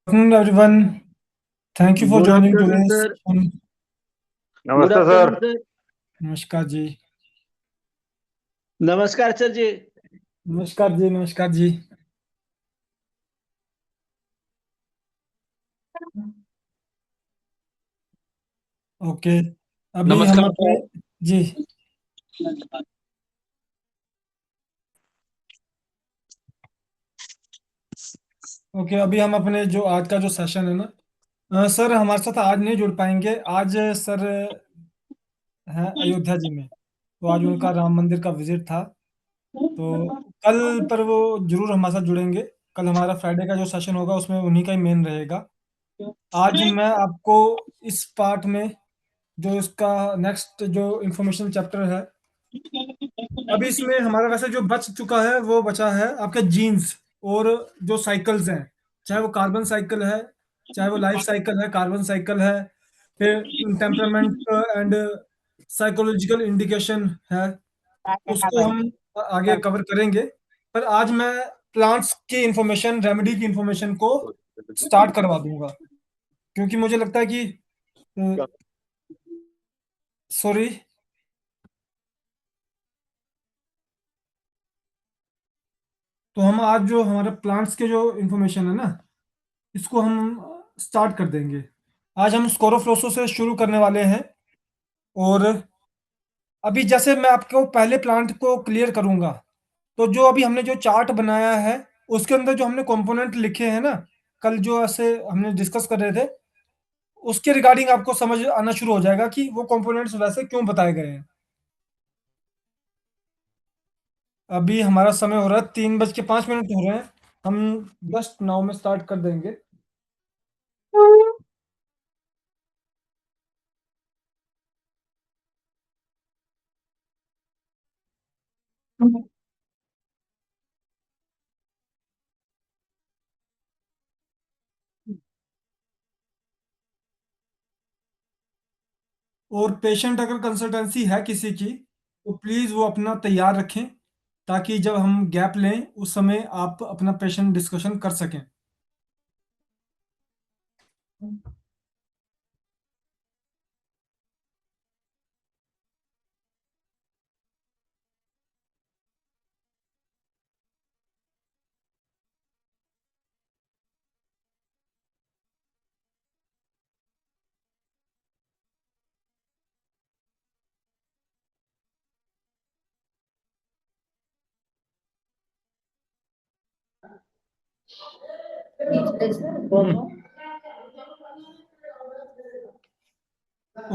Afternoon, everyone. Thank you for Good joining afternoon, today's sir. session. Good नमस्ते sir. afternoon, sir. नमस्कार जी। नमस्कार sir जी। नमस्कार जी, नमस्कार जी। Okay, अभी हम नमस्कार अपने सर। जी, ओके, अभी हम अपने जो आज का जो सेशन है ना, सर हमारे साथ आज नहीं जुड़ पाएँगे। आज सर हैं अयोध्या जी में, तो आज उनका राम मंदिर का विज़िट था, तो कल पर वो ज़रूर हमारे साथ जुड़ेंगे। कल हमारा फ्राइडे का जो सेशन होगा, उसमें उन्हीं का ही मेन रहेगा। आज मैं आपको इस पार्ट में जो इसका नेक्स्ट जो इन्फॉर्मेशन चैप्टर है, अभी इसमें हमारा वैसे जो बच चुका है वो बचा है आपके जीन्स और जो साइकिल्स हैं, चाहे वो कार्बन साइकिल है, चाहे वो लाइफ साइकिल है, कार्बन साइकिल है, फिर टेम्परामेंट एंड साइकोलॉजिकल इंडिकेशन है, उसको हम आगे कवर करेंगे। पर आज मैं प्लांट्स की इन्फॉर्मेशन, रेमेडी की इन्फॉर्मेशन को स्टार्ट करवा दूंगा, क्योंकि मुझे लगता है कि सॉरी, तो हम आज जो हमारे प्लांट्स के जो इन्फॉर्मेशन है ना, इसको हम स्टार्ट कर देंगे। आज हम स्कोरोफ्लोसो से शुरू करने वाले हैं, और अभी जैसे मैं आपको पहले प्लांट को क्लियर करूंगा, तो जो अभी हमने जो चार्ट बनाया है, उसके अंदर जो हमने कंपोनेंट लिखे हैं ना, कल जो ऐसे हमने डिस्कस कर रहे थे, उसके रिगार्डिंग आपको समझ आना शुरू हो जाएगा कि वो कंपोनेंट्स वैसे क्यों बताए गए हैं। अभी हमारा समय हो रहा है 3:05 हो रहे हैं, हम जस्ट नाउ में स्टार्ट कर देंगे। और पेशेंट अगर कंसल्टेंसी है किसी की, तो प्लीज़ वो अपना तैयार रखें, ताकि जब हम गैप लें उस समय आप अपना पेशेंट डिस्कशन कर सकें।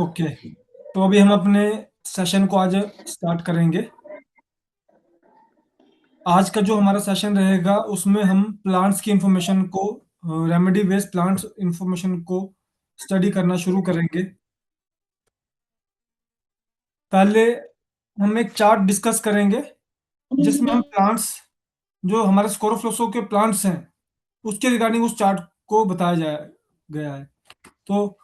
ओके, तो अभी हम अपने सेशन को आज स्टार्ट करेंगे। आज का जो हमारा सेशन रहेगा, उसमें हम प्लांट्स की इंफॉर्मेशन को, रेमेडी बेस्ड प्लांट्स इंफॉर्मेशन को स्टडी करना शुरू करेंगे। पहले हम एक चार्ट डिस्कस करेंगे, जिसमें हम प्लांट्स, जो हमारे स्कोरोफ्लोसो के प्लांट्स हैं, उसके रिगार्डिंग उस चार्ट को बताया जाया गया है। तो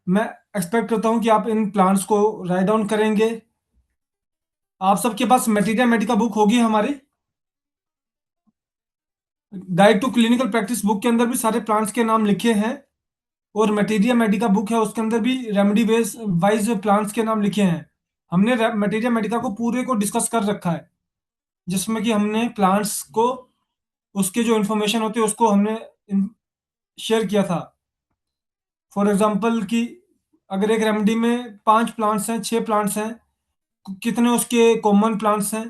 मैं एक्सपेक्ट करता हूँ कि आप इन प्लांट्स को राइट डाउन करेंगे। आप सबके पास मटीरिया मेडिका बुक होगी हमारी। Guide to clinical practice book के अंदर भी सारे प्लांट्स के नाम लिखे हैं, और मटीरिया मेडिका बुक है, उसके अंदर भी रेमेडी बेस वाइज प्लांट्स के नाम लिखे हैं। हमने मटीरिया मेडिका को पूरे को डिस्कस कर रखा है, जिसमें कि हमने प्लांट्स को, उसके जो इन्फॉर्मेशन होती है उसको हमने शेयर किया था। फॉर एग्जांपल कि अगर एक रेमेडी में 5 प्लांट्स हैं, 6 प्लांट्स हैं, कितने उसके कॉमन प्लांट्स हैं,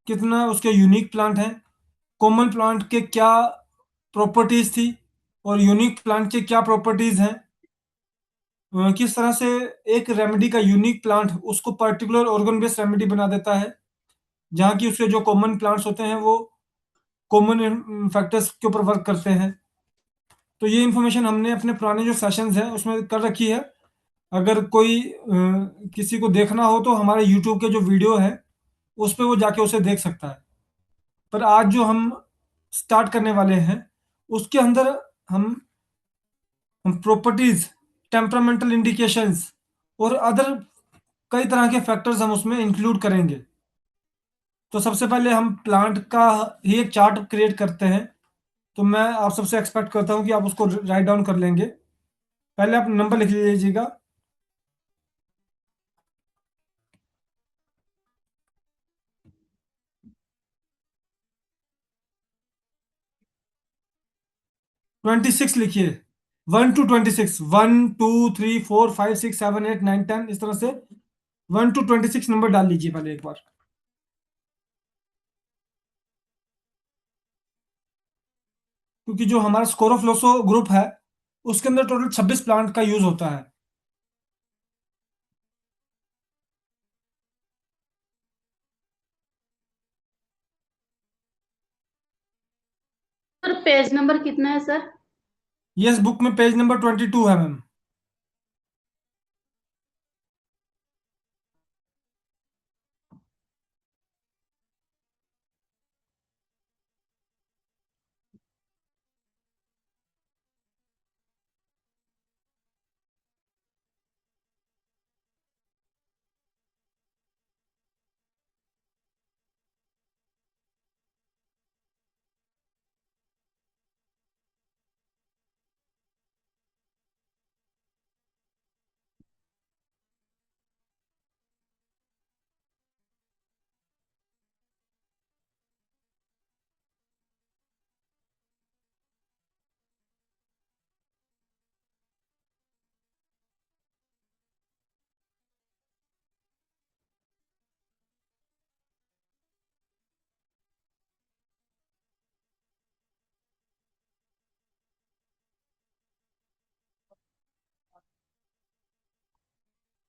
कितना उसके यूनिक प्लांट हैं, कॉमन प्लांट के क्या प्रॉपर्टीज थी, और यूनिक प्लांट के क्या प्रॉपर्टीज हैं, किस तरह से एक रेमेडी का यूनिक प्लांट उसको पर्टिकुलर ऑर्गन बेस्ड रेमेडी बना देता है, जहाँ की उसके जो कॉमन प्लांट्स होते हैं वो कॉमन फैक्टर्स के ऊपर वर्क करते हैं। तो ये इन्फॉर्मेशन हमने अपने पुराने जो सेशंस हैं उसमें कर रखी है। अगर कोई किसी को देखना हो तो हमारे यूट्यूब के जो वीडियो है, उस पे वो जाके उसे देख सकता है। पर आज जो हम स्टार्ट करने वाले हैं, उसके अंदर हम प्रॉपर्टीज, टेम्परामेंटल इंडिकेशंस और अदर कई तरह के फैक्टर्स हम उसमें इंक्लूड करेंगे। तो सबसे पहले हम प्लांट का ही एक चार्ट क्रिएट करते हैं, तो मैं आप सबसे एक्सपेक्ट करता हूँ कि आप उसको राइट डाउन कर लेंगे। पहले आप नंबर लिख लीजिएगा। 26 लिखिए। 1 to 26, 1 2 3 4 5 6 7 8 9 10, इस तरह से 1 to 26 नंबर डाल लीजिए पहले एक बार। क्योंकि जो हमारा स्कोरोफ्लोसो ग्रुप है उसके अंदर टोटल 26 प्लांट का यूज होता है। सर पेज नंबर कितना है सर? ये इस बुक में पेज नंबर 22 है मैम।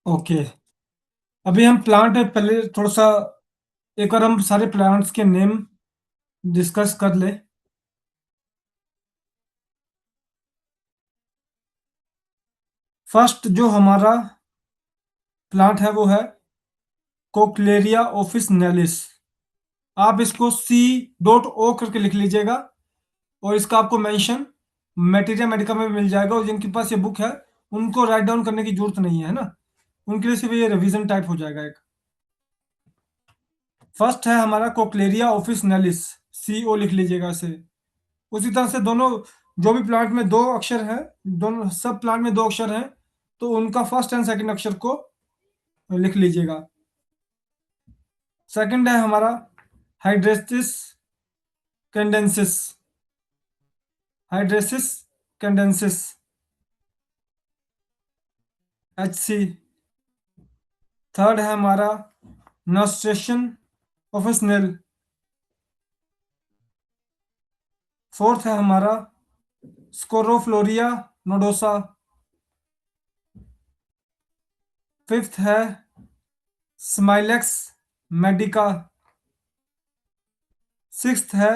ओके, अभी हम प्लांट पहले थोड़ा सा एक बार हम सारे प्लांट्स के नेम डिस्कस कर ले। फर्स्ट जो हमारा प्लांट है वो है कोक्लेरिया ऑफिस नेलिस। आप इसको C.O करके लिख लीजिएगा, और इसका आपको मेंशन मटेरिया मेडिका में मिल जाएगा। और जिनके पास ये बुक है उनको राइट डाउन करने की जरूरत नहीं है ना, उनके लिए सिर्फ ये रिवीजन टाइप हो जाएगा एक। फर्स्ट है हमारा कोक्लेरिया ऑफिस नेलिस, CO लिख लीजिएगा इसे। उसी तरह से दोनों जो भी प्लांट में दो अक्षर हैं, दोनों सब प्लांट में दो अक्षर हैं, तो उनका फर्स्ट एंड सेकंड अक्षर को लिख लीजिएगा। सेकंड है हमारा हाइड्रेसिस कैंडेंसिस, हाइड्रेसिस कैंडेंसिस, HC। थर्ड है हमारा नस्ट्रेशन ऑफिस नेल। फोर्थ है हमारा स्कोरोफ्लोरिया नोडोसा। फिफ्थ है स्माइलेक्स मेडिका। सिक्स्थ है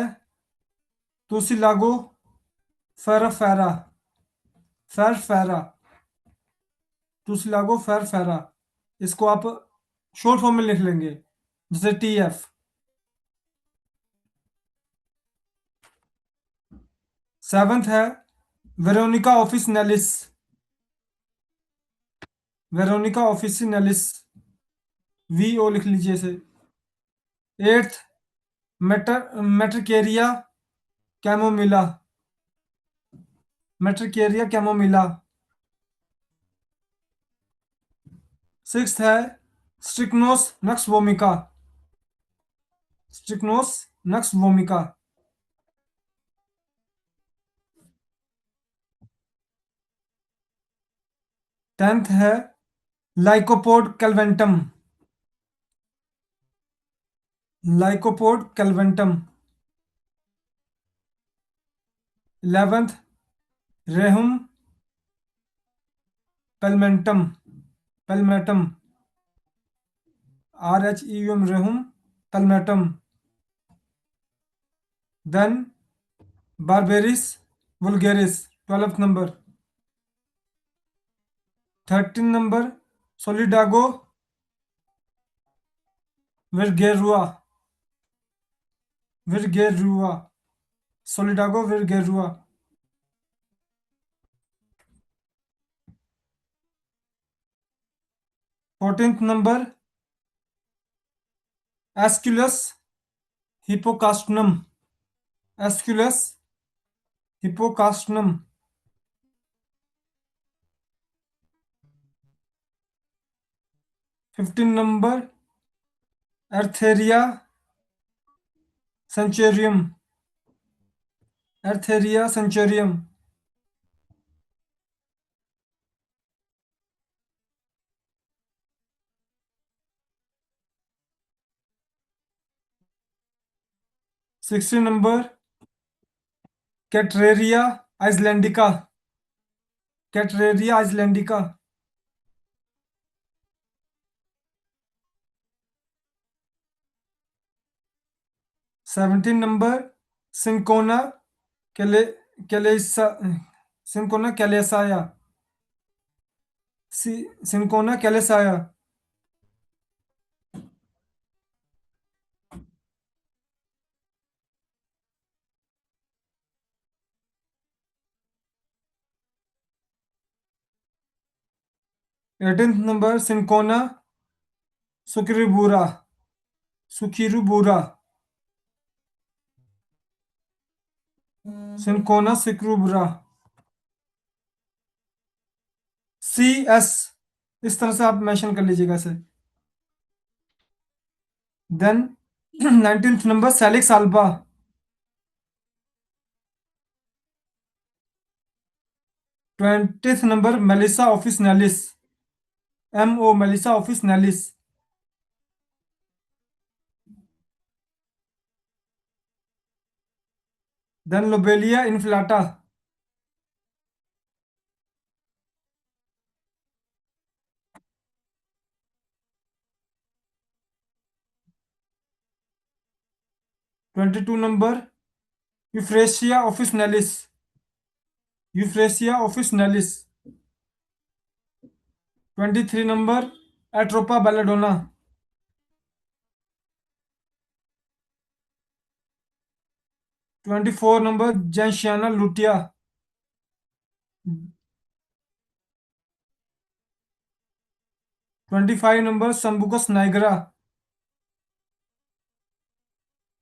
तुसिलागो फेराफेरा, फेरफेरा, तुसिलागो फेरफेरा। इसको आप शॉर्ट फॉर्म में लिख लेंगे जैसे TF। सेवेंथ है Veronica officinalis, Veronica officinalis, VO लिख लीजिए इसे। Eighth Matricaria chamomilla, Matricaria chamomilla. Sixth है Strychnos nux vomica, Strychnos nux vomica. Tenth है Lycopodium clavatum, Lycopodium clavatum. 11th Rheum palmatum, palmatum, RHEUM Rheum palmatum. Then Berberis vulgaris 12th number. 13 number Solidago virgaurea, virgaurea, Solidago virgaurea. 14th number Aesculus hippocastanum, Aesculus hippocastanum, 15 number Erythraea centaurium, Erythraea centaurium, 16 number Cetraria islandica, Cetraria आइसलैंडिका, 17 number Cinchona cali calisa Cinchona calisaya, Cinchona calisaya, 18 number Cinchona succirubra, succirubra, Cinchona succirubra, CS, इस तरह से आप mention कर लीजिएगा इसे। Then 19th number Salix alba, 20th number Melissa officinalis, MO Melissa officinalis, then Lobelia inflata, 22 number Euphrasia officinalis, Euphrasia officinalis, 23 number Atropa belladonna, 24 number Gentiana lutea, 25 number Sambucus nigra,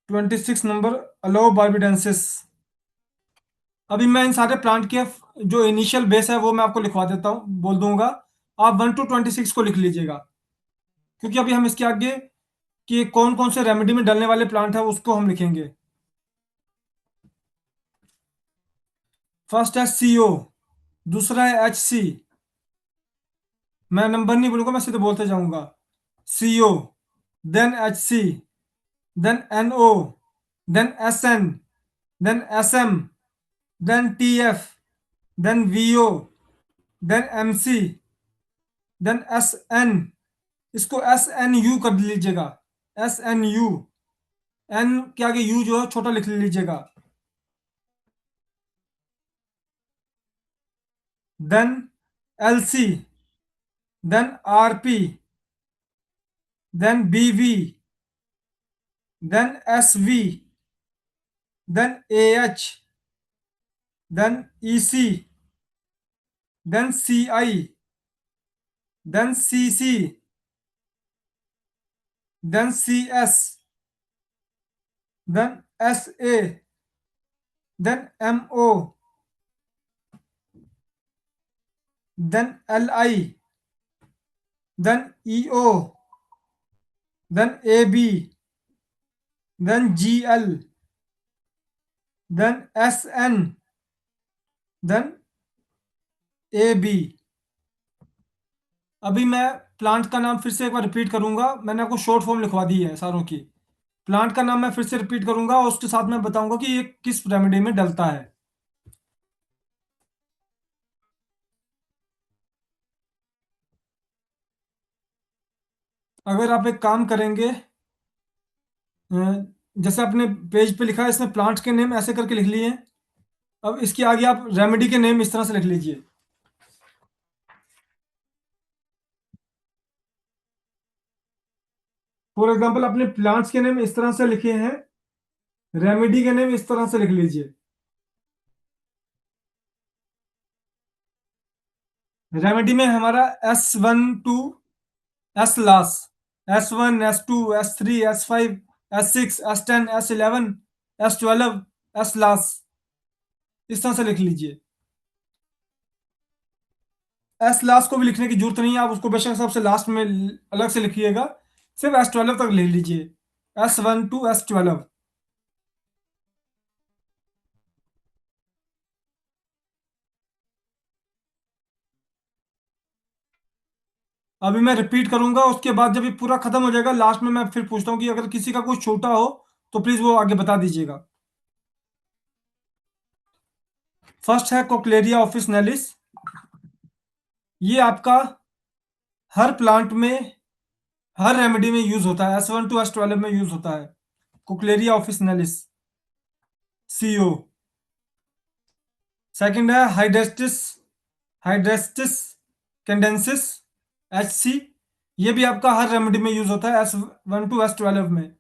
26 number Aloe barbadensis. अभी मैं इन सारे plant के जो initial base है वो मैं आपको लिखवा देता हूँ, बोल दूंगा। आप 1 to 26 को लिख लीजिएगा, क्योंकि अभी हम इसके आगे कि कौन कौन से रेमेडी में डलने वाले प्लांट है उसको हम लिखेंगे। फर्स्ट है CO, दूसरा है HC, मैं नंबर नहीं बोलूंगा, मैं सीधे बोलते जाऊंगा। CO, then HC, then NO, then SN, then SM, then TF, then VO, then MC, then SN, इसको SNU कर लीजिएगा, SNU, N के आगे U जो है छोटा लिख लीजिएगा। Then LC, then RP, then BV, then SV, then AH, then EC, then CI, then CC, then CS, then SA, then MO, then LI, then EO, then AB, then GL, then SN, then AB। अभी मैं plant का नाम फिर से एक बार repeat करूंगा, मैंने आपको शॉर्ट फॉर्म लिखवा दी है सारों की। प्लांट का नाम मैं फिर से रिपीट करूंगा और उसके साथ मैं बताऊंगा कि ये किस रेमेडी में डलता है। अगर आप एक काम करेंगे, जैसे अपने पेज पे लिखा है इसमें प्लांट के नेम ऐसे करके लिख लिए, अब इसके आगे आप रेमेडी के नेम इस तरह से लिख लीजिए। फॉर एग्जाम्पल अपने प्लांट्स के नेम इस तरह से लिखे हैं, रेमेडी के नेम इस तरह से लिख लीजिए। रेमेडी में हमारा S1 to S last, S1, S2, S3, S5, S6, S10, S11, S12, S last, इस तरह से लिख लीजिए। एस लास्ट को भी लिखने की जरूरत नहीं है, आप उसको बेशक सबसे लास्ट में अलग से लिखिएगा, सिर्फ S12 तक लिख लीजिए, S1 to S12। अभी मैं रिपीट करूंगा, उसके बाद जब ये पूरा खत्म हो जाएगा लास्ट में मैं फिर पूछता हूँ कि अगर किसी का कुछ छोटा हो तो प्लीज वो आगे बता दीजिएगा। फर्स्ट है कोक्लेरिया ऑफिसनेलिस। ये आपका हर प्लांट में, हर रेमेडी में यूज होता है, S1 to S12 में यूज होता है, कोक्लेरिया ऑफिसनेलिस, CO। सेकंड है हाइड्रेस्टिस, हाइड्रेस्टिस कैंडेंसिस, HC। ये भी आपका हर रेमेडी में यूज होता है, S1 to S12 में।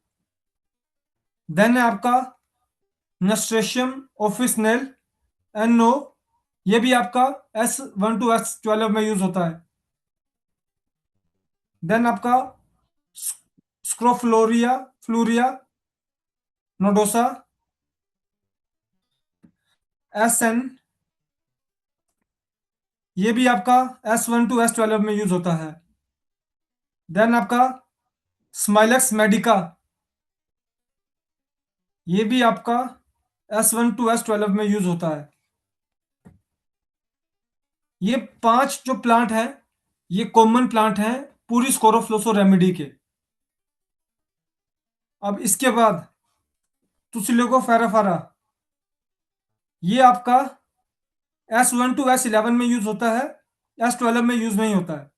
देन है आपका नस्ट्रेशियम ऑफिसनेल, NO। ये भी आपका S1 to S12 में यूज होता है। देन आपका स्क्रोफ्लोरिया फ्लोरिया नोडोसा, SN। ये भी आपका S1 to S12 में यूज होता है। देन आपका स्माइलक्स मेडिका, ये भी आपका S1 to S12 में यूज होता है। ये 5 जो प्लांट हैं ये कॉमन प्लांट हैं पूरी स्कोरोफ्लोसो रेमेडी के। अब इसके बाद तुसिलिको फेराफारा, ये आपका S1 to S11 में यूज होता है, S12 में यूज नहीं होता है।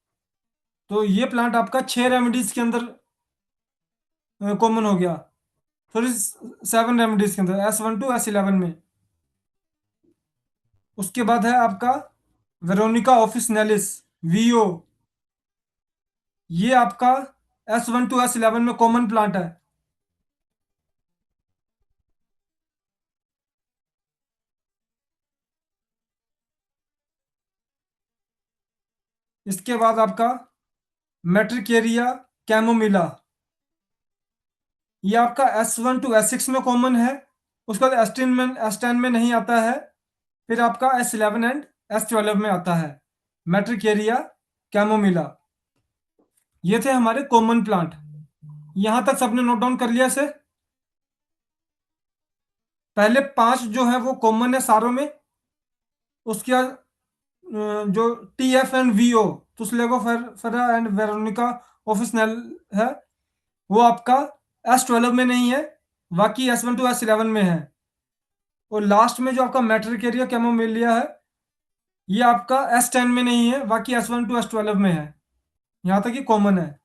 तो ये प्लांट आपका 6 रेमेडीज के अंदर कॉमन हो गया, सॉरी 7 रेमेडीज के अंदर, S1 to S11 में। उसके बाद है आपका वेरोनिका ऑफिसनेलिस, VO। ये आपका S1 to S11 में कॉमन प्लांट है। इसके बाद आपका मेट्रिकेरिया कैमोमिला, ये आपका S1 to S6 में कॉमन है, उसके बाद S10 में नहीं आता है, फिर आपका S11 एंड S12 में आता है, मेट्रिकेरिया कैमोमिला। ये थे हमारे कॉमन प्लांट। यहां तक सबने नोट डाउन कर लिया से? पहले 5 जो है वो कॉमन है सारों में। उसके बाद जो TF एंड VO, तुस्लेगो फेरा एंड वेरोनिका ऑफिसनेल है, वो आपका S12 में नहीं है, बाकी S1 to S11 में है। और लास्ट में जो आपका मेट्रिकेरिया कैमोमिलिया है, ये आपका S10 में नहीं है, बाकी S1 to S12 में है। यहां तक ये कॉमन है।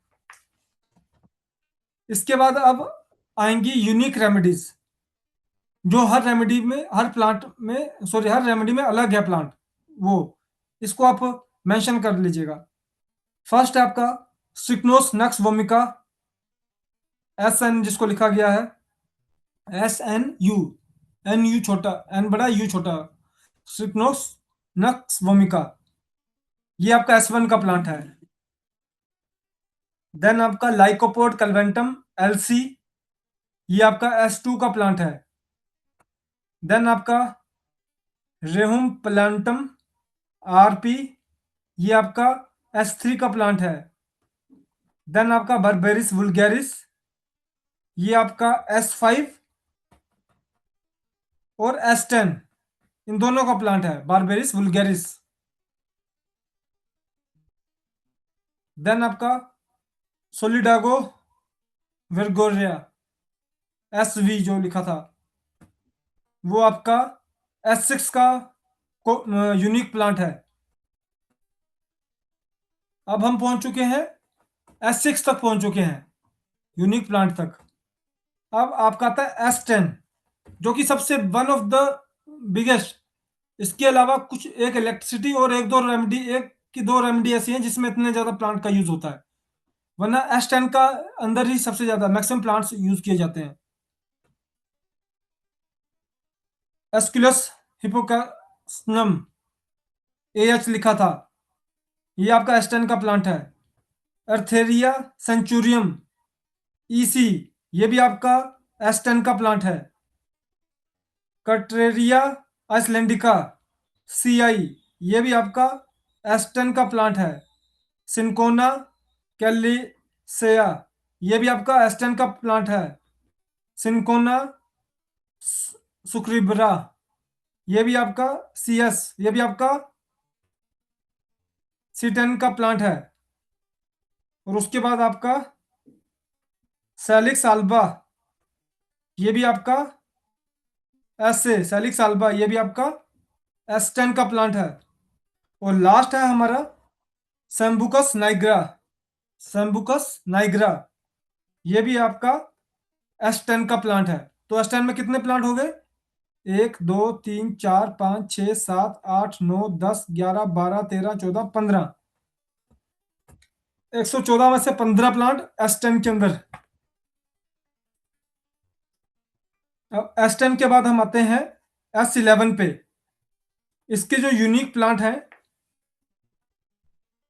इसके बाद अब आएंगी यूनिक रेमेडीज, जो हर रेमेडी में, हर प्लांट में, सॉरी हर रेमेडी में अलग है प्लांट, वो इसको आप मेंशन कर लीजिएगा। फर्स्ट है आपका स्ट्रिक्नोस नक्स वोमिका, SN जिसको लिखा गया है SNU, NU छोटा, N बड़ा U छोटा, स्ट्रिक्नोस नक्स वोमिका। ये आपका S1 का प्लांट है। देन आपका लाइकोपोड कल्वेंटम, LC। ये आपका S2 का प्लांट है। देन आपका रेहुम प्लांटम, RP। ये आपका S3 का प्लांट है। देन आपका बर्बेरिस वुल्गेरिस, ये आपका S5 और S10, इन दोनों का प्लांट है, बारबेरिस वुल्गेरिस। देन आपका सोलिडागो वर्गोरिया, SV जो लिखा था, वो आपका S6 का यूनिक प्लांट है। अब हम पहुंच चुके हैं S6 तक, पहुंच चुके हैं यूनिक प्लांट तक। अब आपका आता है S10, जो कि सबसे वन ऑफ द बिगेस्ट। इसके अलावा कुछ एक इलेक्ट्रिसिटी और एक दो रेमेडी, एक की दो रेमेडी ऐसी हैं जिसमें इतने ज्यादा प्लांट का यूज होता है, वरना S10 का अंदर ही सबसे ज्यादा मैक्सिमम प्लांट्स यूज किए जाते हैं। एस्कुलस हिपोकास्नम, AH लिखा था, ये आपका S10 का प्लांट है। अर्थेरिया सेंचुरियम, EC, ये भी आपका S10 का प्लांट है। कट्रेरिया आइसलैंडिका CI, ये भी आपका एस्टन का प्लांट है। सिंकोना कैलिसेया, ये भी आपका एस्टन का प्लांट है। सिंकोना सुक्रिब्रा, ये भी आपका CS, ये भी आपका C10 का प्लांट है। और उसके बाद आपका सैलिक्स आल्बा, ये भी आपका सैलिक्स आल्बा, ये भी आपका एस्टन का प्लांट है। और लास्ट है हमारा सैम्बुकस नाइग्रा, सैम्बुकस नाइग्रा, ये भी आपका एस्टन का प्लांट है। तो एस्टन में कितने प्लांट हो गए? 1 2 3 4 5 6 7 8 9 10 11 12 13 14 15। 114 में से 15 प्लांट एस्टन के अंदर। अब एस्टन के बाद हम आते हैं S11 पे। इसके जो यूनिक प्लांट है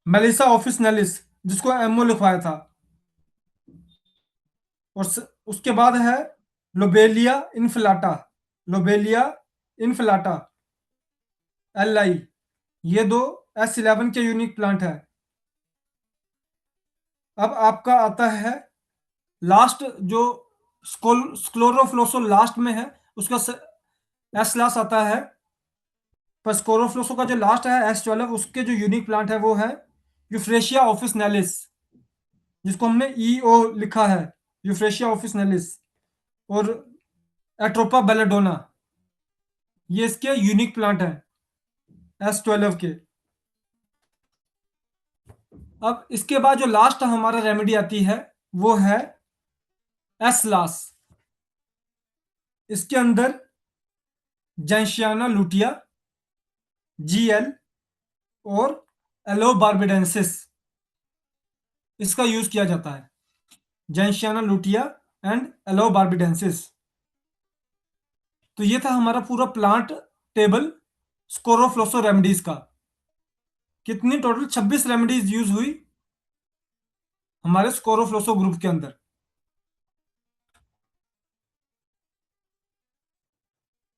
मेलिसा ऑफिसनेलिस, जिसको एमओ लिखवाया था। और उसके बाद है लोबेलिया इनफ्लाटा, लोबेलिया इनफ्लाटा LI, ये दो S11 के यूनिक प्लांट है। अब आपका आता है लास्ट जो स्क्लोरोफ्लोसो लास्ट में है, उसका S लास्ट आता है। पर स्क्लोरोफ्लोसो का जो लास्ट है S12, उसके जो यूनिक प्लांट है वो है यूफ्रेशिया ऑफिसनेलिस, जिसको हमने EO लिखा है, यूफ्रेशिया ऑफिसनेलिस। और एट्रोपा बेलेडोना, ये इसके यूनिक प्लांट है S12 के। अब इसके बाद जो लास्ट हमारा रेमेडी आती है वो है S लास। इसके अंदर जेंशियाना लुटिया GL और एलोबार्बिडेंसिस, इसका यूज किया जाता है। जेंशियाना लुटिया एंड एलोबार्बिडेंसिस। तो ये था हमारा पूरा प्लांट टेबल स्कोरोफ्लोसो रेमेडीज का। कितनी टोटल 26 रेमेडीज यूज हुई हमारे स्कोरोफ्लोसो ग्रुप के अंदर।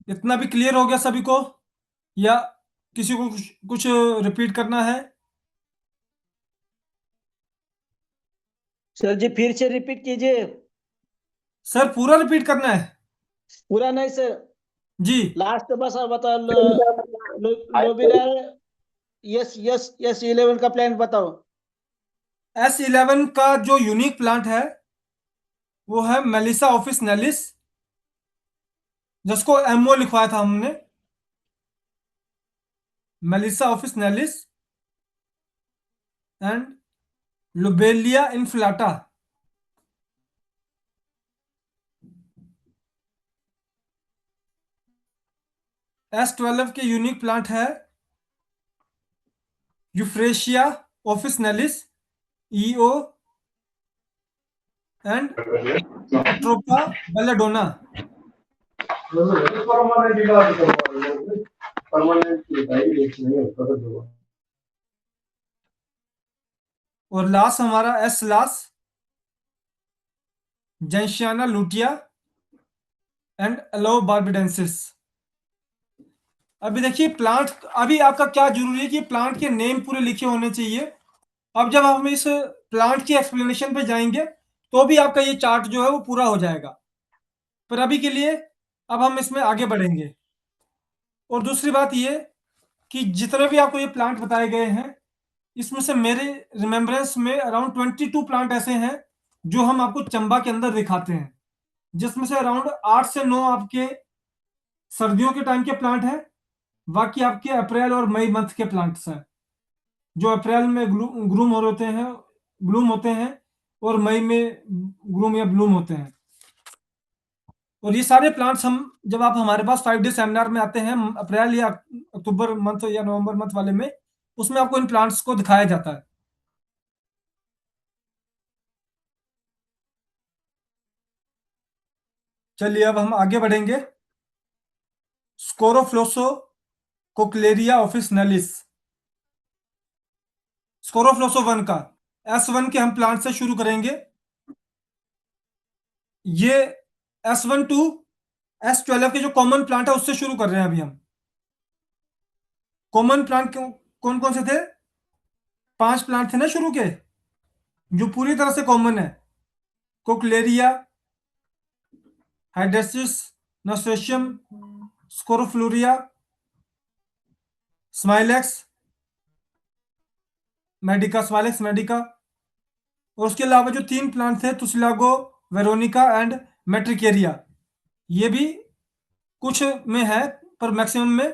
इतना भी क्लियर हो गया सभी को, या किसी को कुछ रिपीट करना है? सर जी फिर से रिपीट कीजिए। सर पूरा रिपीट करना है? पूरा नहीं सर, जी। लास्ट बस आप बताओ। लोबिलर S11 का प्लान बताओ। S11 का जो यूनिक प्लांट है वो है मेलिसा ऑफिसनेलिस, जिसको MO लिखवाया था हमने, Melissa officinalis and Lobelia inflata. S12 के यूनिक प्लांट है Euphrasia officinalis EO and Atropa belladonna. और लास्ट हमारा S last Gentiana lutea and Aloe barbadensis. अभी देखिए प्लांट, अभी आपका क्या जरूरी है कि प्लांट के नेम पूरे लिखे होने चाहिए। अब जब हम इस प्लांट की एक्सप्लेनेशन पे जाएंगे तो भी आपका ये चार्ट जो है वो पूरा हो जाएगा। पर अभी के लिए अब हम इसमें आगे बढ़ेंगे। और दूसरी बात ये कि जितने भी आपको ये प्लांट बताए गए हैं, इसमें से मेरे रिमेम्बरेंस में अराउंड 22 प्लांट ऐसे हैं जो हम आपको चंबा के अंदर दिखाते हैं, जिसमें से अराउंड 8 से 9 आपके सर्दियों के टाइम के प्लांट हैं। बाकी आपके अप्रैल और मई मंथ के प्लांट्स हैं, जो अप्रैल में ग्रूम हो होते हैं, ब्लूम होते हैं, और मई में ग्रूम या ब्लूम होते हैं। और ये सारे प्लांट्स हम, जब आप हमारे पास 5 डे सेमिनार में आते हैं अप्रैल या अक्टूबर मंथ या नवंबर मंथ वाले में, उसमें आपको इन प्लांट्स को दिखाया जाता है। चलिए अब हम आगे बढ़ेंगे। स्कोरोफ्लोसो कोक्लेरिया ऑफिसनेलिस, स्कोरोफ्लोसो 1 का S1 के हम प्लांट से शुरू करेंगे। ये S1 टू S12 के जो कॉमन प्लांट है उससे शुरू कर रहे हैं अभी हम। कॉमन प्लांट कौन कौन से थे? 5 प्लांट थे ना शुरू के, जो पूरी तरह से कॉमन है। कोक्लेरिया, हाइड्रेसिस, नासोशियम, स्कोरोफ्लोरिया, स्माइलेक्स मेडिका, स्माइलेक्स मेडिका। और उसके अलावा जो 3 प्लांट थे, तुसिलागो, वेरोनिका एंड मेट्रिकेरिया, ये भी कुछ में है पर मैक्सिमम में,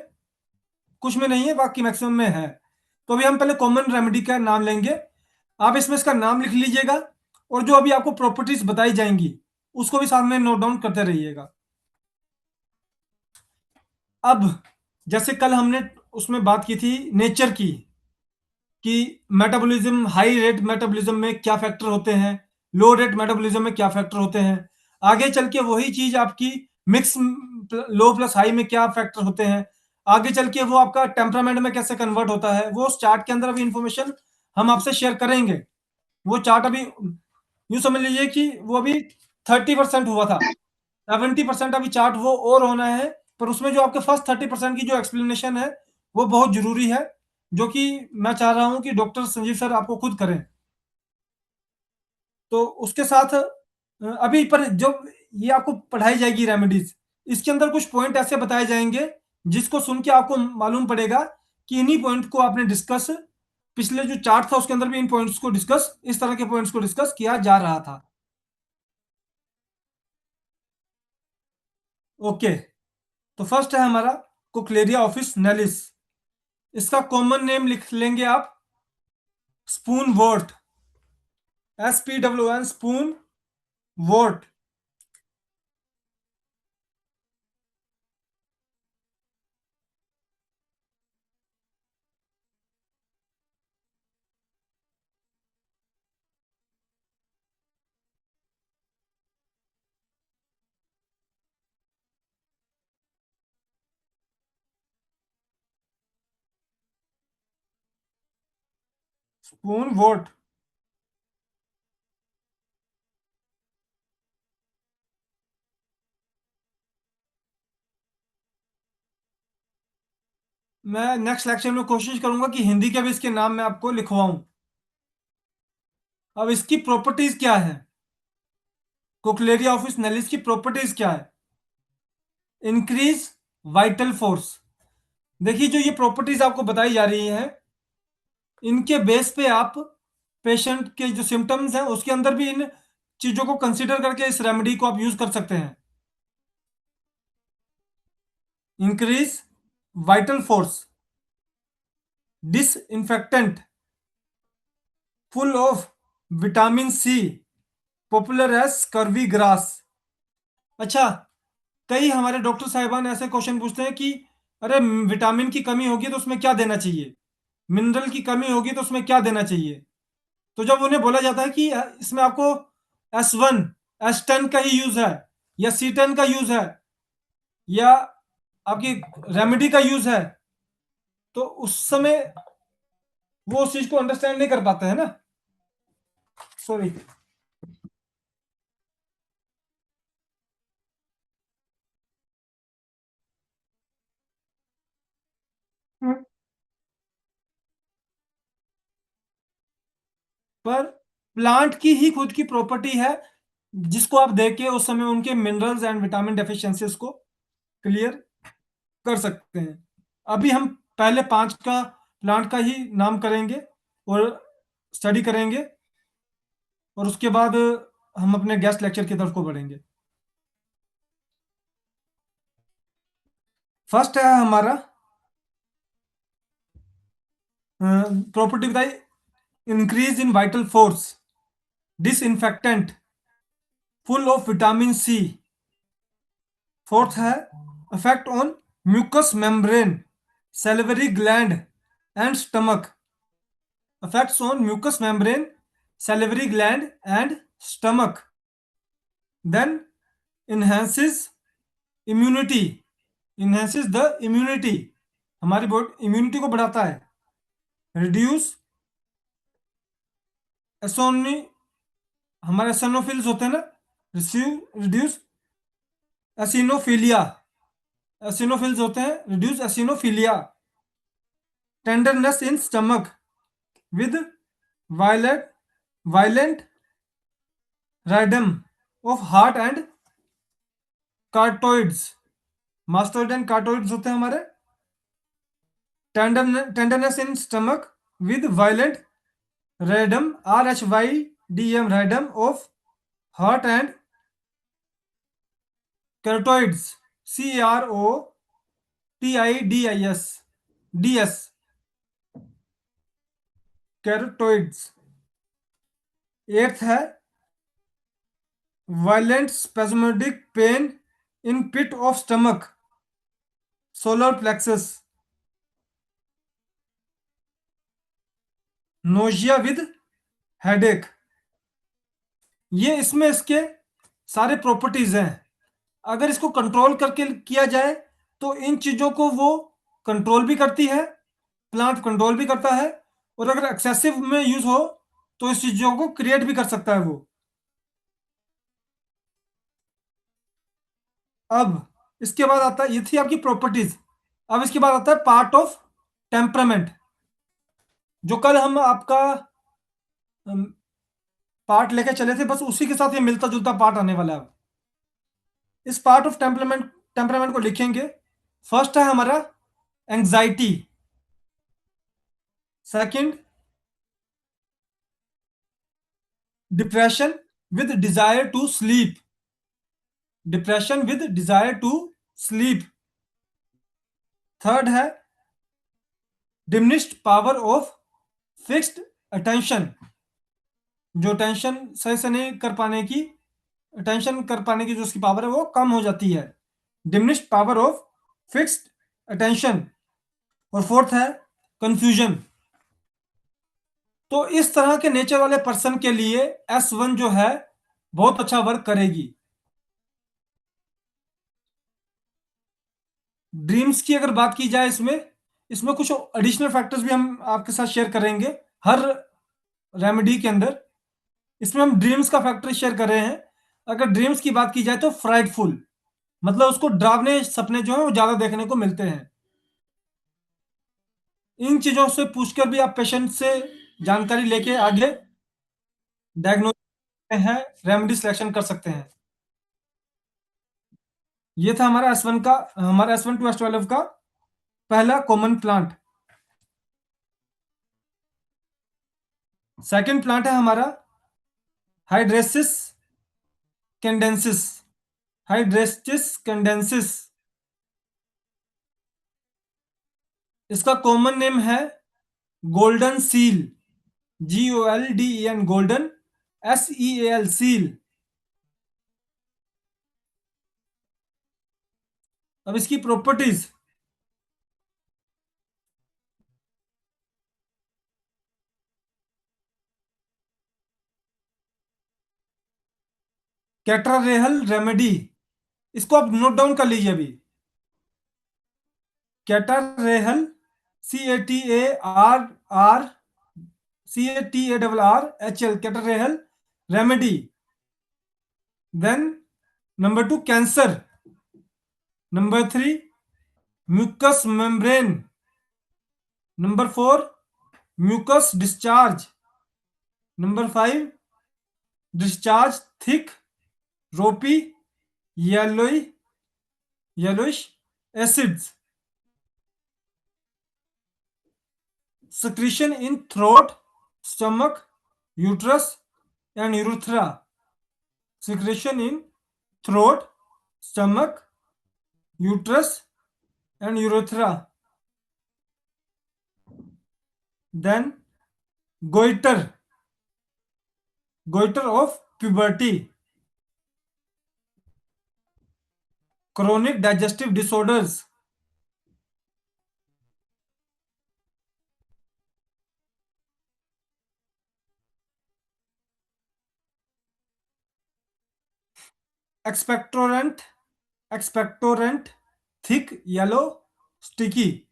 कुछ में नहीं है, बाकी मैक्सिमम में है। तो अभी हम पहले कॉमन रेमेडी का नाम लेंगे। आप इसमें इसका नाम लिख लीजिएगा, और जो अभी आपको प्रॉपर्टीज बताई जाएंगी उसको भी साथ में नोट डाउन करते रहिएगा। अब जैसे कल हमने उसमें बात की थी नेचर की, कि मेटाबॉलिज्म, हाई रेट मेटाबॉलिज्म में क्या फैक्टर होते हैं, लो रेट मेटाबॉलिज्म में क्या फैक्टर होते हैं। आगे चल के वही चीज आपकी मिक्स लो प्लस हाई में क्या फैक्टर होते हैं। आगे चल के वो आपका टेम्परामेंट में कैसे कन्वर्ट होता है, वो उस चार्ट के अंदर अभी इंफॉर्मेशन हम आपसे शेयर करेंगे। वो चार्ट अभी यूं समझ लीजिए कि वो अभी 30% हुआ था, 70% अभी चार्ट वो और होना है। पर उसमें जो आपके फर्स्ट 30% की जो एक्सप्लेनेशन है वो बहुत जरूरी है, जो कि मैं चाह रहा हूं कि डॉक्टर संजीव सर आपको खुद करें। तो उसके साथ अभी पर जो ये आपको पढ़ाई जाएगी रेमेडीज, इसके अंदर कुछ पॉइंट ऐसे बताए जाएंगे जिसको सुन के आपको मालूम पड़ेगा कि इन्हीं पॉइंट को आपने डिस्कस, पिछले जो चार्ट था उसके अंदर भी इन पॉइंट्स को डिस्कस, इस तरह के पॉइंट्स को डिस्कस किया जा रहा था। ओके, तो फर्स्ट है हमारा कोक्लेरिया ऑफिस नेलिस। इसका कॉमन नेम लिख लेंगे आप, स्पून वोर्ट, SPWN, स्पून वोर्ट। स्पून वोर्ट। मैं नेक्स्ट लेक्चर में कोशिश करूंगा कि हिंदी के भी इसके नाम मैं आपको लिखवाऊं। अब इसकी प्रॉपर्टीज क्या है, कोक्लेरिया ऑफिस नेलिस की प्रॉपर्टीज क्या है? Increase vital force. देखिए जो ये प्रॉपर्टीज आपको बताई जा रही हैं, इनके बेस पे आप पेशेंट के जो सिम्टम्स हैं उसके अंदर भी इन चीजों को कंसीडर करके इस रेमेडी को आप यूज कर सकते हैं। Increase vital force, disinfectant, full of vitamin C, popular as scurvy grass. अच्छा, कई हमारे डॉक्टर साहिबान ऐसे क्वेश्चन पूछते हैं कि अरे विटामिन की कमी होगी तो उसमें क्या देना चाहिए, मिनरल की कमी होगी तो उसमें क्या देना चाहिए। तो जब उन्हें बोला जाता है कि इसमें आपको S1 S10 का ही यूज है, या C10 का यूज है, या आपकी रेमेडी का यूज है, तो उस समय वो उस चीज को अंडरस्टैंड नहीं कर पाते हैं ना। सॉरी। पर प्लांट की ही खुद की प्रॉपर्टी है, जिसको आप देख के उस समय उनके मिनरल्स एंड विटामिन डेफिशिएंसीज को क्लियर कर सकते हैं। अभी हम पहले 5 का प्लांट का ही नाम करेंगे और स्टडी करेंगे, और उसके बाद हम अपने गेस्ट लेक्चर की तरफ को बढ़ेंगे। फर्स्ट है हमारा प्रॉपर्टी बताई, increase in vital force, disinfectant, full of vitamin C. Fourth है effect on mucus membrane, salivary gland and stomach. Effects on mucous membrane, salivary gland and stomach. Then enhances immunity, enhances the immunity, हमारी body immunity को बढ़ाता है। Reduce एसोनी, हमारे eosinophils होते हैं ना, reduce एसिनोफिलिया, eosinophils होते हैं, reduce eosinophilia. Tenderness in stomach with violent rhythm of heart and carotids. Mastoid and carotids होते हैं हमारे। Tenderness in stomach with violent rhythm, RHYDM, rhythm of heart and carotid, CAROTIDS, carotids. Eighth है violent spasmodic pain in pit of stomach, solar plexus. Nausea with headache. ये इसमें इसके सारे properties हैं। अगर इसको कंट्रोल करके किया जाए तो इन चीजों को वो कंट्रोल भी करती है, प्लांट कंट्रोल भी करता है, और अगर एक्सेसिव में यूज हो तो इस चीजों को क्रिएट भी कर सकता है वो। अब इसके बाद आता है, ये थी आपकी प्रॉपर्टीज। अब इसके बाद आता है पार्ट ऑफ टेम्परामेंट, जो कल हम आपका पार्ट लेके चले थे, बस उसी के साथ ये मिलता जुलता पार्ट आने वाला है। अब इस पार्ट ऑफ टेम्परामेंट को लिखेंगे। फर्स्ट है हमारा anxiety, second depression with desire to sleep, depression with desire to sleep. Third है diminished power of fixed attention, जो टेंशन सही से नहीं कर पाने की, अटेंशन कर पाने की जो उसकी पावर है वो कम हो जाती है, diminished power of fixed attention. और फोर्थ है कंफ्यूजन। तो इस तरह के नेचर वाले पर्सन के लिए S1 जो है बहुत अच्छा वर्क करेगी। ड्रीम्स की अगर बात की जाए, इसमें इसमें कुछ एडिशनल फैक्टर्स भी हम आपके साथ शेयर करेंगे हर रेमेडी के अंदर। इसमें हम ड्रीम्स का फैक्टर शेयर कर रहे हैं। अगर ड्रीम्स की बात की जाए तो फ्राइटफुल, मतलब उसको डरावने सपने जो है वो ज्यादा देखने को मिलते हैं। इन चीजों से पूछकर भी आप पेशेंट से जानकारी लेके आगे डायग्नोस है रेमेडी सिलेक्शन कर सकते हैं। ये था हमारा S1 का, हमारा S1 to S12 का पहला कॉमन प्लांट। सेकंड प्लांट है हमारा हाइड्रेसिस कैंडेंसिस, हाइड्रेस्टिस कैंडेंसिस। इसका कॉमन नेम है golden seal, GOLDEN, golden, SEAL, seal. अब इसकी प्रॉपर्टीज, कैटरारेहल रेमेडी, इसको आप नोट डाउन कर लीजिए अभी। Catarrhal, CATARRHL, catarrhal remedy. Then number 2 cancer, number 3 mucous membrane, number 4 mucous discharge, number 5 discharge thick ropy yellowish acids, secretion in throat, stomach, uterus and urethra, secretion in throat, stomach, uterus and urethra. Then goiter, goiter of puberty, chronic digestive disorders, expectorant, thick yellow sticky,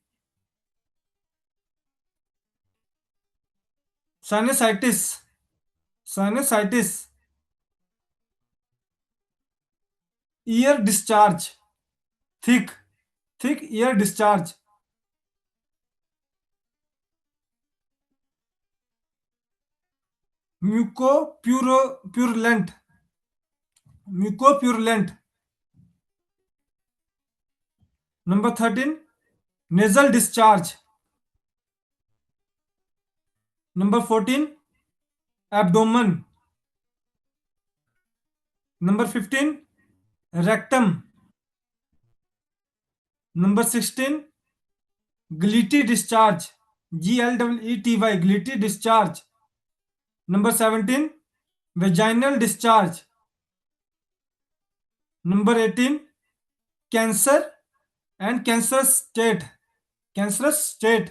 sinusitis, ear discharge, thick ear discharge, mucopurulent, mucopurulent. Number 13 nasal discharge. Number 14 abdomen. Number 15 rectum. Number 16 gleety discharge, GLETY, gleety discharge. Number 17 vaginal discharge. Number 18 cancer and cancerous state, cancerous state.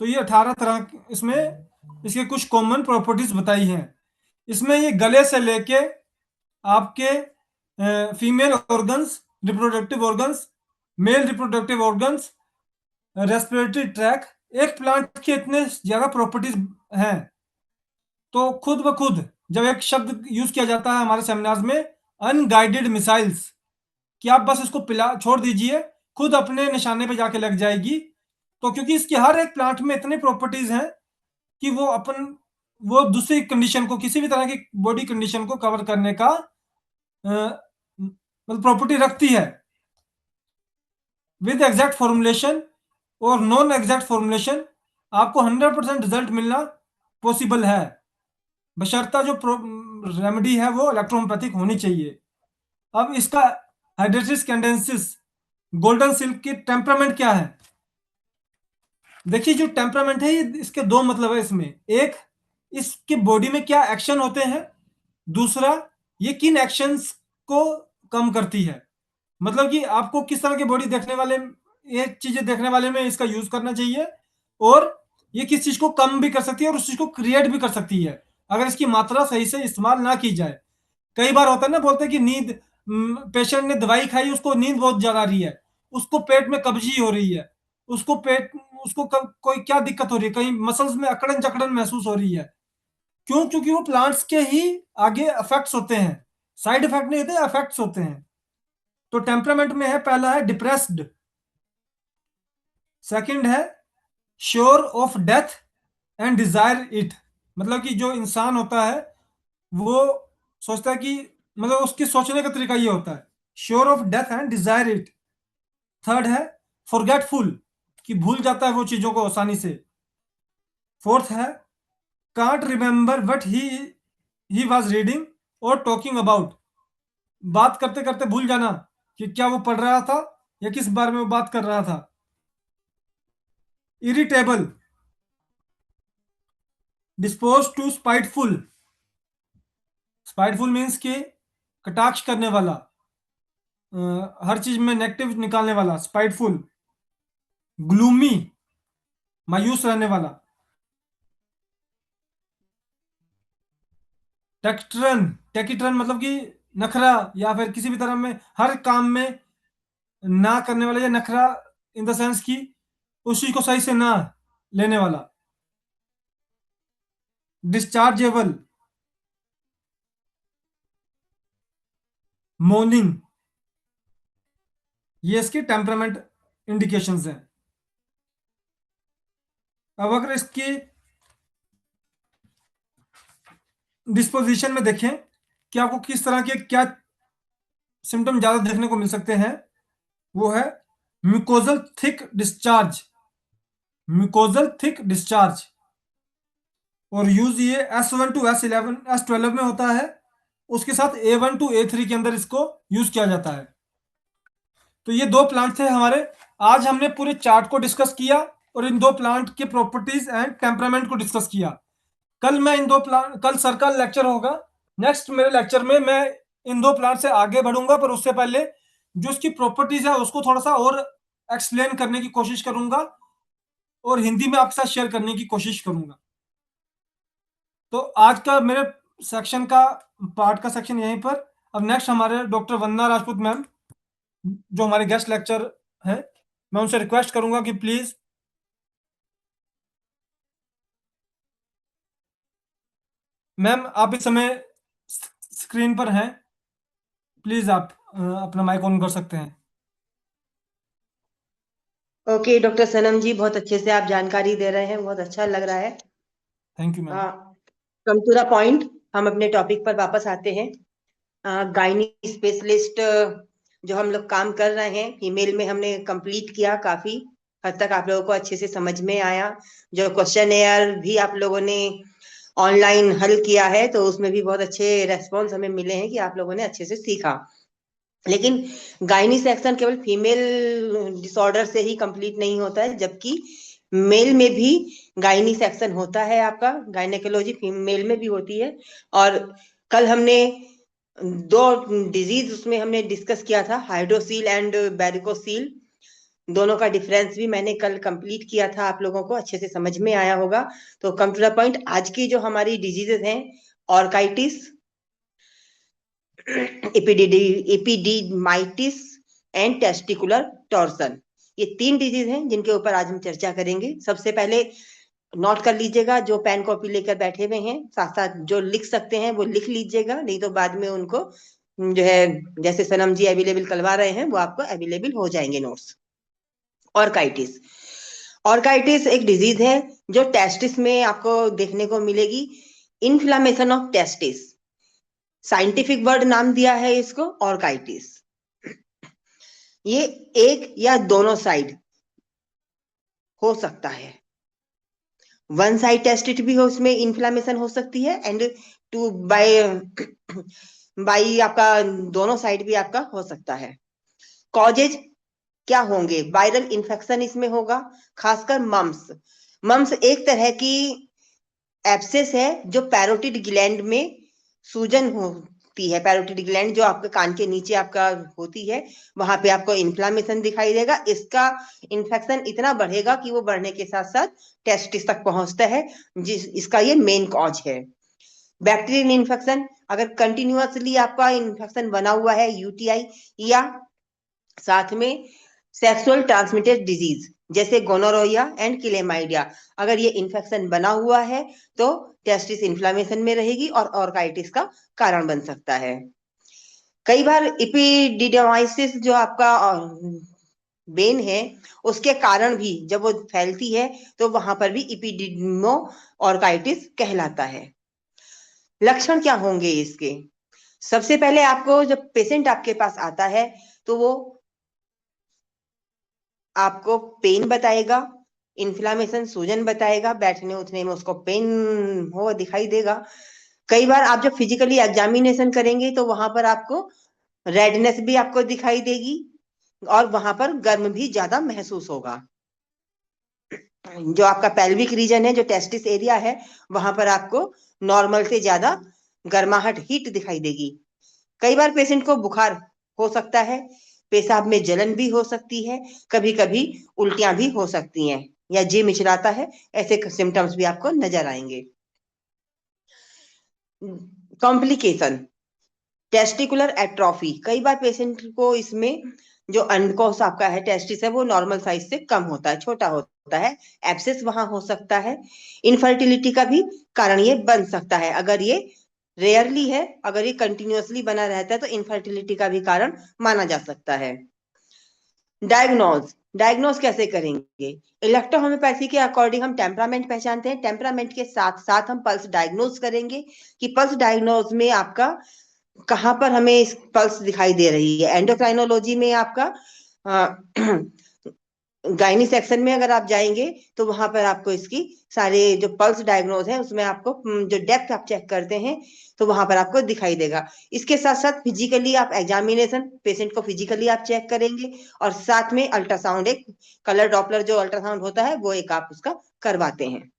तो ये 18 तरह इसमें इसके कुछ common properties बताई हैं। इसमें ये गले से लेके आपके female organs, reproductive organs, male reproductive organs, respiratory tract, एक प्लांट के इतने ज्यादा प्रॉपर्टीज हैं। तो खुद ब खुद जब एक शब्द यूज किया जाता है हमारे सेमिनार्स में, अनगाइडेड मिसाइल्स, कि आप बस इसको पिला छोड़ दीजिए, खुद अपने निशाने पे जाके लग जाएगी। तो क्योंकि इसके हर एक प्लांट में इतनी प्रॉपर्टीज हैं कि वो दूसरी कंडीशन को, किसी भी तरह की बॉडी कंडीशन को कवर करने का मतलब प्रॉपर्टी रखती है। विद एग्जैक्ट फॉर्मुलेशन और नॉन एग्जैक्ट फॉर्मुलेशन आपको 100% रिजल्ट मिलना पॉसिबल है, बशर्ता जो रेमेडी है वो इलेक्ट्रोहोम्योपैथिक होनी चाहिए। अब इसका हाइड्रेसिस कैंडेंसिस, गोल्डन सिल्क की टेम्परामेंट क्या है? देखिए जो टेम्परामेंट है ये इसके दो मतलब है इसमें। एक, इसके बॉडी में क्या एक्शन होते हैं, दूसरा ये किन एक्शंस को कम करती है। मतलब कि आपको किस तरह की बॉडी देखने वाले, ये चीजें देखने वाले में इसका यूज करना चाहिए, और ये किस चीज को कम भी कर सकती है और उस चीज को क्रिएट भी कर सकती है अगर इसकी मात्रा सही से इस्तेमाल ना की जाए। कई बार होता है ना, बोलते हैं कि नींद, पेशेंट ने दवाई खाई, उसको नींद बहुत ज्यादा आ रही है, उसको पेट में कब्जी हो रही है, उसको पेट, उसको कोई क्या दिक्कत हो रही है, कहीं मसल्स में अकड़न जकड़न महसूस हो रही है। क्यों? क्योंकि वो प्लांट्स के ही आगे इफेक्ट्स होते हैं, साइड इफेक्ट नहीं होते, इफेक्ट्स होते हैं। तो टेम्परामेंट में है, पहला है डिप्रेस्ड, सेकंड है sure of death and desire it. मतलब कि जो इंसान होता है वो सोचता है कि, मतलब उसके सोचने का तरीका ये होता है, sure of death and desire it. Third है फॉरगेटफुल, कि भूल जाता है वो चीजों को आसानी से। फोर्थ है can't remember what he was reading और टॉकिंग अबाउट, बात करते करते भूल जाना कि क्या वो पढ़ रहा था या किस बारे में वो बात कर रहा था। Irritable, dispose to spiteful, spiteful means कि कटाक्ष करने वाला, हर चीज में नेगेटिव निकालने वाला, स्पाइटफुल। ग्लूमी, मायूस रहने वाला। टेक्ट्रन, टेकिट्रन मतलब कि नखरा, या फिर किसी भी तरह में हर काम में ना करने वाला, या नखरा इन द सेंस कि उस चीज को सही से ना लेने वाला। डिस्चार्जेबल, मोर्निंग। ये इसके टेम्परामेंट इंडिकेशंस हैं। अब अगर इसकी डिस्पोजिशन में देखें कि आपको किस तरह के क्या सिम्टम ज्यादा देखने को मिल सकते हैं, वो है mucosal thick discharge, mucosal thick discharge. और यूज ये S1 to S11 S12 में होता है, उसके साथ A1 to A3 के अंदर इसको यूज किया जाता है। तो ये दो प्लांट थे हमारे। आज हमने पूरे चार्ट को डिस्कस किया और इन दो प्लांट के प्रॉपर्टीज एंड टेम्परामेंट को डिस्कस किया। कल मैं इन दो प्लांट, कल सर का लेक्चर होगा, नेक्स्ट मेरे लेक्चर में मैं इन दो प्लांट से आगे बढ़ूंगा, पर उससे पहले जो इसकी प्रॉपर्टीज है उसको थोड़ा सा और एक्सप्लेन करने की कोशिश करूंगा और हिंदी में आपके साथ शेयर करने की कोशिश करूंगा। तो आज का मेरे सेक्शन का पार्ट का सेक्शन यहीं पर। अब नेक्स्ट हमारे डॉक्टर वंदना राजपूत मैम, जो हमारे गेस्ट लेक्चर हैं, मैं उनसे रिक्वेस्ट करूंगा कि प्लीज मैम आप इस समय स्क्रीन पर हैं, प्लीज आप अपना माइक ऑन कर सकते हैं। ओके डॉक्टर सनम जी, बहुत अच्छे से आप जानकारी दे रहे हैं, बहुत अच्छा लग रहा है। Thank you ma'am. हाँ, कम टू द पॉइंट, हम अपने टॉपिक पर वापस आते हैं। गायनी स्पेशलिस्ट जो हम लोग काम कर रहे हैं फीमेल में, हमने कंप्लीट किया। काफी हद तक आप लोगों को अच्छे से समझ में आया। जो क्वेश्चन एयर भी आप लोगों ने ऑनलाइन हल किया है तो उसमें भी बहुत अच्छे रेस्पॉन्स हमें मिले हैं कि आप लोगों ने अच्छे से सीखा। लेकिन गायनी सेक्शन केवल फीमेल डिसऑर्डर से ही कंप्लीट नहीं होता है, जबकि मेल में भी गायनी सेक्शन होता है। आपका गायनेकोलॉजी फीमेल में भी होती है। और कल हमने 2 डिजीज उसमें हमने डिस्कस किया था, हाइड्रोसील एंड बैरिकोसील। दोनों का डिफरेंस भी मैंने कल कंप्लीट किया था, आप लोगों को अच्छे से समझ में आया होगा। तो कम टू द पॉइंट, आज की जो हमारी डिजीजेस हैं, ऑर्काइटिस, एपिडिडीमाइटिस एंड टेस्टिकुलर टॉर्सन, ये 3 डिजीज हैं जिनके ऊपर आज हम चर्चा करेंगे। सबसे पहले नोट कर लीजिएगा, जो पेन कॉपी लेकर बैठे हुए हैं, साथ साथ जो लिख सकते हैं वो लिख लीजिएगा, नहीं तो बाद में उनको जो है, जैसे सनम जी अवेलेबल करवा रहे हैं, वो आपको अवेलेबल हो जाएंगे नोट्स। ऑर्काइटिस, ऑर्काइटिस एक डिजीज है जो टेस्टिस में आपको देखने को मिलेगी। Inflammation of testis, scientific word नाम दिया है इसको ऑर्काइटिस। ये एक या दोनों साइड हो सकता है। वन साइड टेस्टिट भी हो, उसमें इन्फ्लामेशन हो सकती है, एंड टू बाई आपका दोनों साइड भी आपका हो सकता है। कॉजेज क्या होंगे? वायरल इन्फेक्शन इसमें होगा, खासकर मम्स। मम्स एक तरह की एब्सेस है जो पैरोटिड ग्लैंड में सूजन होती है। पैरोटिड ग्लैंड जो आपके कान के नीचे आपका होती है, वहां पे आपको इन्फ्लामेशन दिखाई देगा। इसका इन्फेक्शन इतना बढ़ेगा कि वो बढ़ने के साथ साथ टेस्टिस तक पहुंचता है, इसका ये मेन कॉज है। बैक्टीरियल इन्फेक्शन, अगर कंटिन्यूअसली आपका इन्फेक्शन बना हुआ है, यूटीआई या साथ में सेक्सुअल ट्रांसमिटेड डिजीज जैसे गोनोरोया एंड क्लेमाइडिया, अगर ये इन्फेक्शन बना हुआ है तो टेस्टिस इन्फ्लामेशन में रहेगी और ऑर्काइटिस का कारण बन सकता है। कई बार एपिडिडमाइसिस जो आपका बेन है, उसके कारण भी जब वो फैलती है तो वहां पर भी एपिडिडमो ऑर्काइटिस कहलाता है। लक्षण क्या होंगे इसके? सबसे पहले आपको जब पेशेंट आपके पास आता है तो वो आपको पेन बताएगा, इन्फ्लामेशन सूजन बताएगा, बैठने उठने में उसको पेन हो दिखाई देगा। कई बार आप जब फिजिकली एग्जामिनेशन करेंगे तो वहां पर आपको रेडनेस भी आपको दिखाई देगी और वहां पर गर्म भी ज्यादा महसूस होगा। जो आपका पेल्विक रीजन है, जो टेस्टिस एरिया है, वहां पर आपको नॉर्मल से ज्यादा गर्माहट, हीट दिखाई देगी। कई बार पेशेंट को बुखार हो सकता है, पेशाब में जलन भी हो सकती है, कभी कभी उल्टियां भी हो सकती हैं या जी मिचलाता है, ऐसे सिम्टम्स भी आपको नजर आएंगे। कॉम्प्लिकेशन, टेस्टिकुलर एट्रोफी, कई बार पेशेंट को इसमें जो अंडकोश आपका है, टेस्टिस है, वो नॉर्मल साइज से कम होता है, छोटा होता है, एब्सेस वहां हो सकता है। इनफर्टिलिटी का भी कारण ये बन सकता है। अगर ये रेयरली है, अगर ये कंटिन्यूअसली बना रहता है तो इनफर्टिलिटी का भी कारण माना जा सकता है। डायग्नोज कैसे करेंगे? इलेक्ट्रोहोम्योपैथी के अकॉर्डिंग हम टेम्परामेंट पहचानते हैं, टेम्परामेंट के साथ साथ हम पल्स डायग्नोज करेंगे कि पल्स डायग्नोज में आपका कहां पर हमें इस पल्स दिखाई दे रही है। एंडोक्राइनोलॉजी में आपका गायनी सेक्शन में अगर आप जाएंगे तो वहां पर आपको इसकी सारे जो पल्स डायग्नोज है उसमें आपको जो डेप्थ आप चेक करते हैं तो वहां पर आपको दिखाई देगा। इसके साथ साथ फिजिकली आप एग्जामिनेशन, पेशेंट को फिजिकली आप चेक करेंगे और साथ में अल्ट्रासाउंड, एक कलर डॉपलर जो अल्ट्रासाउंड होता है वो एक आप उसका करवाते हैं,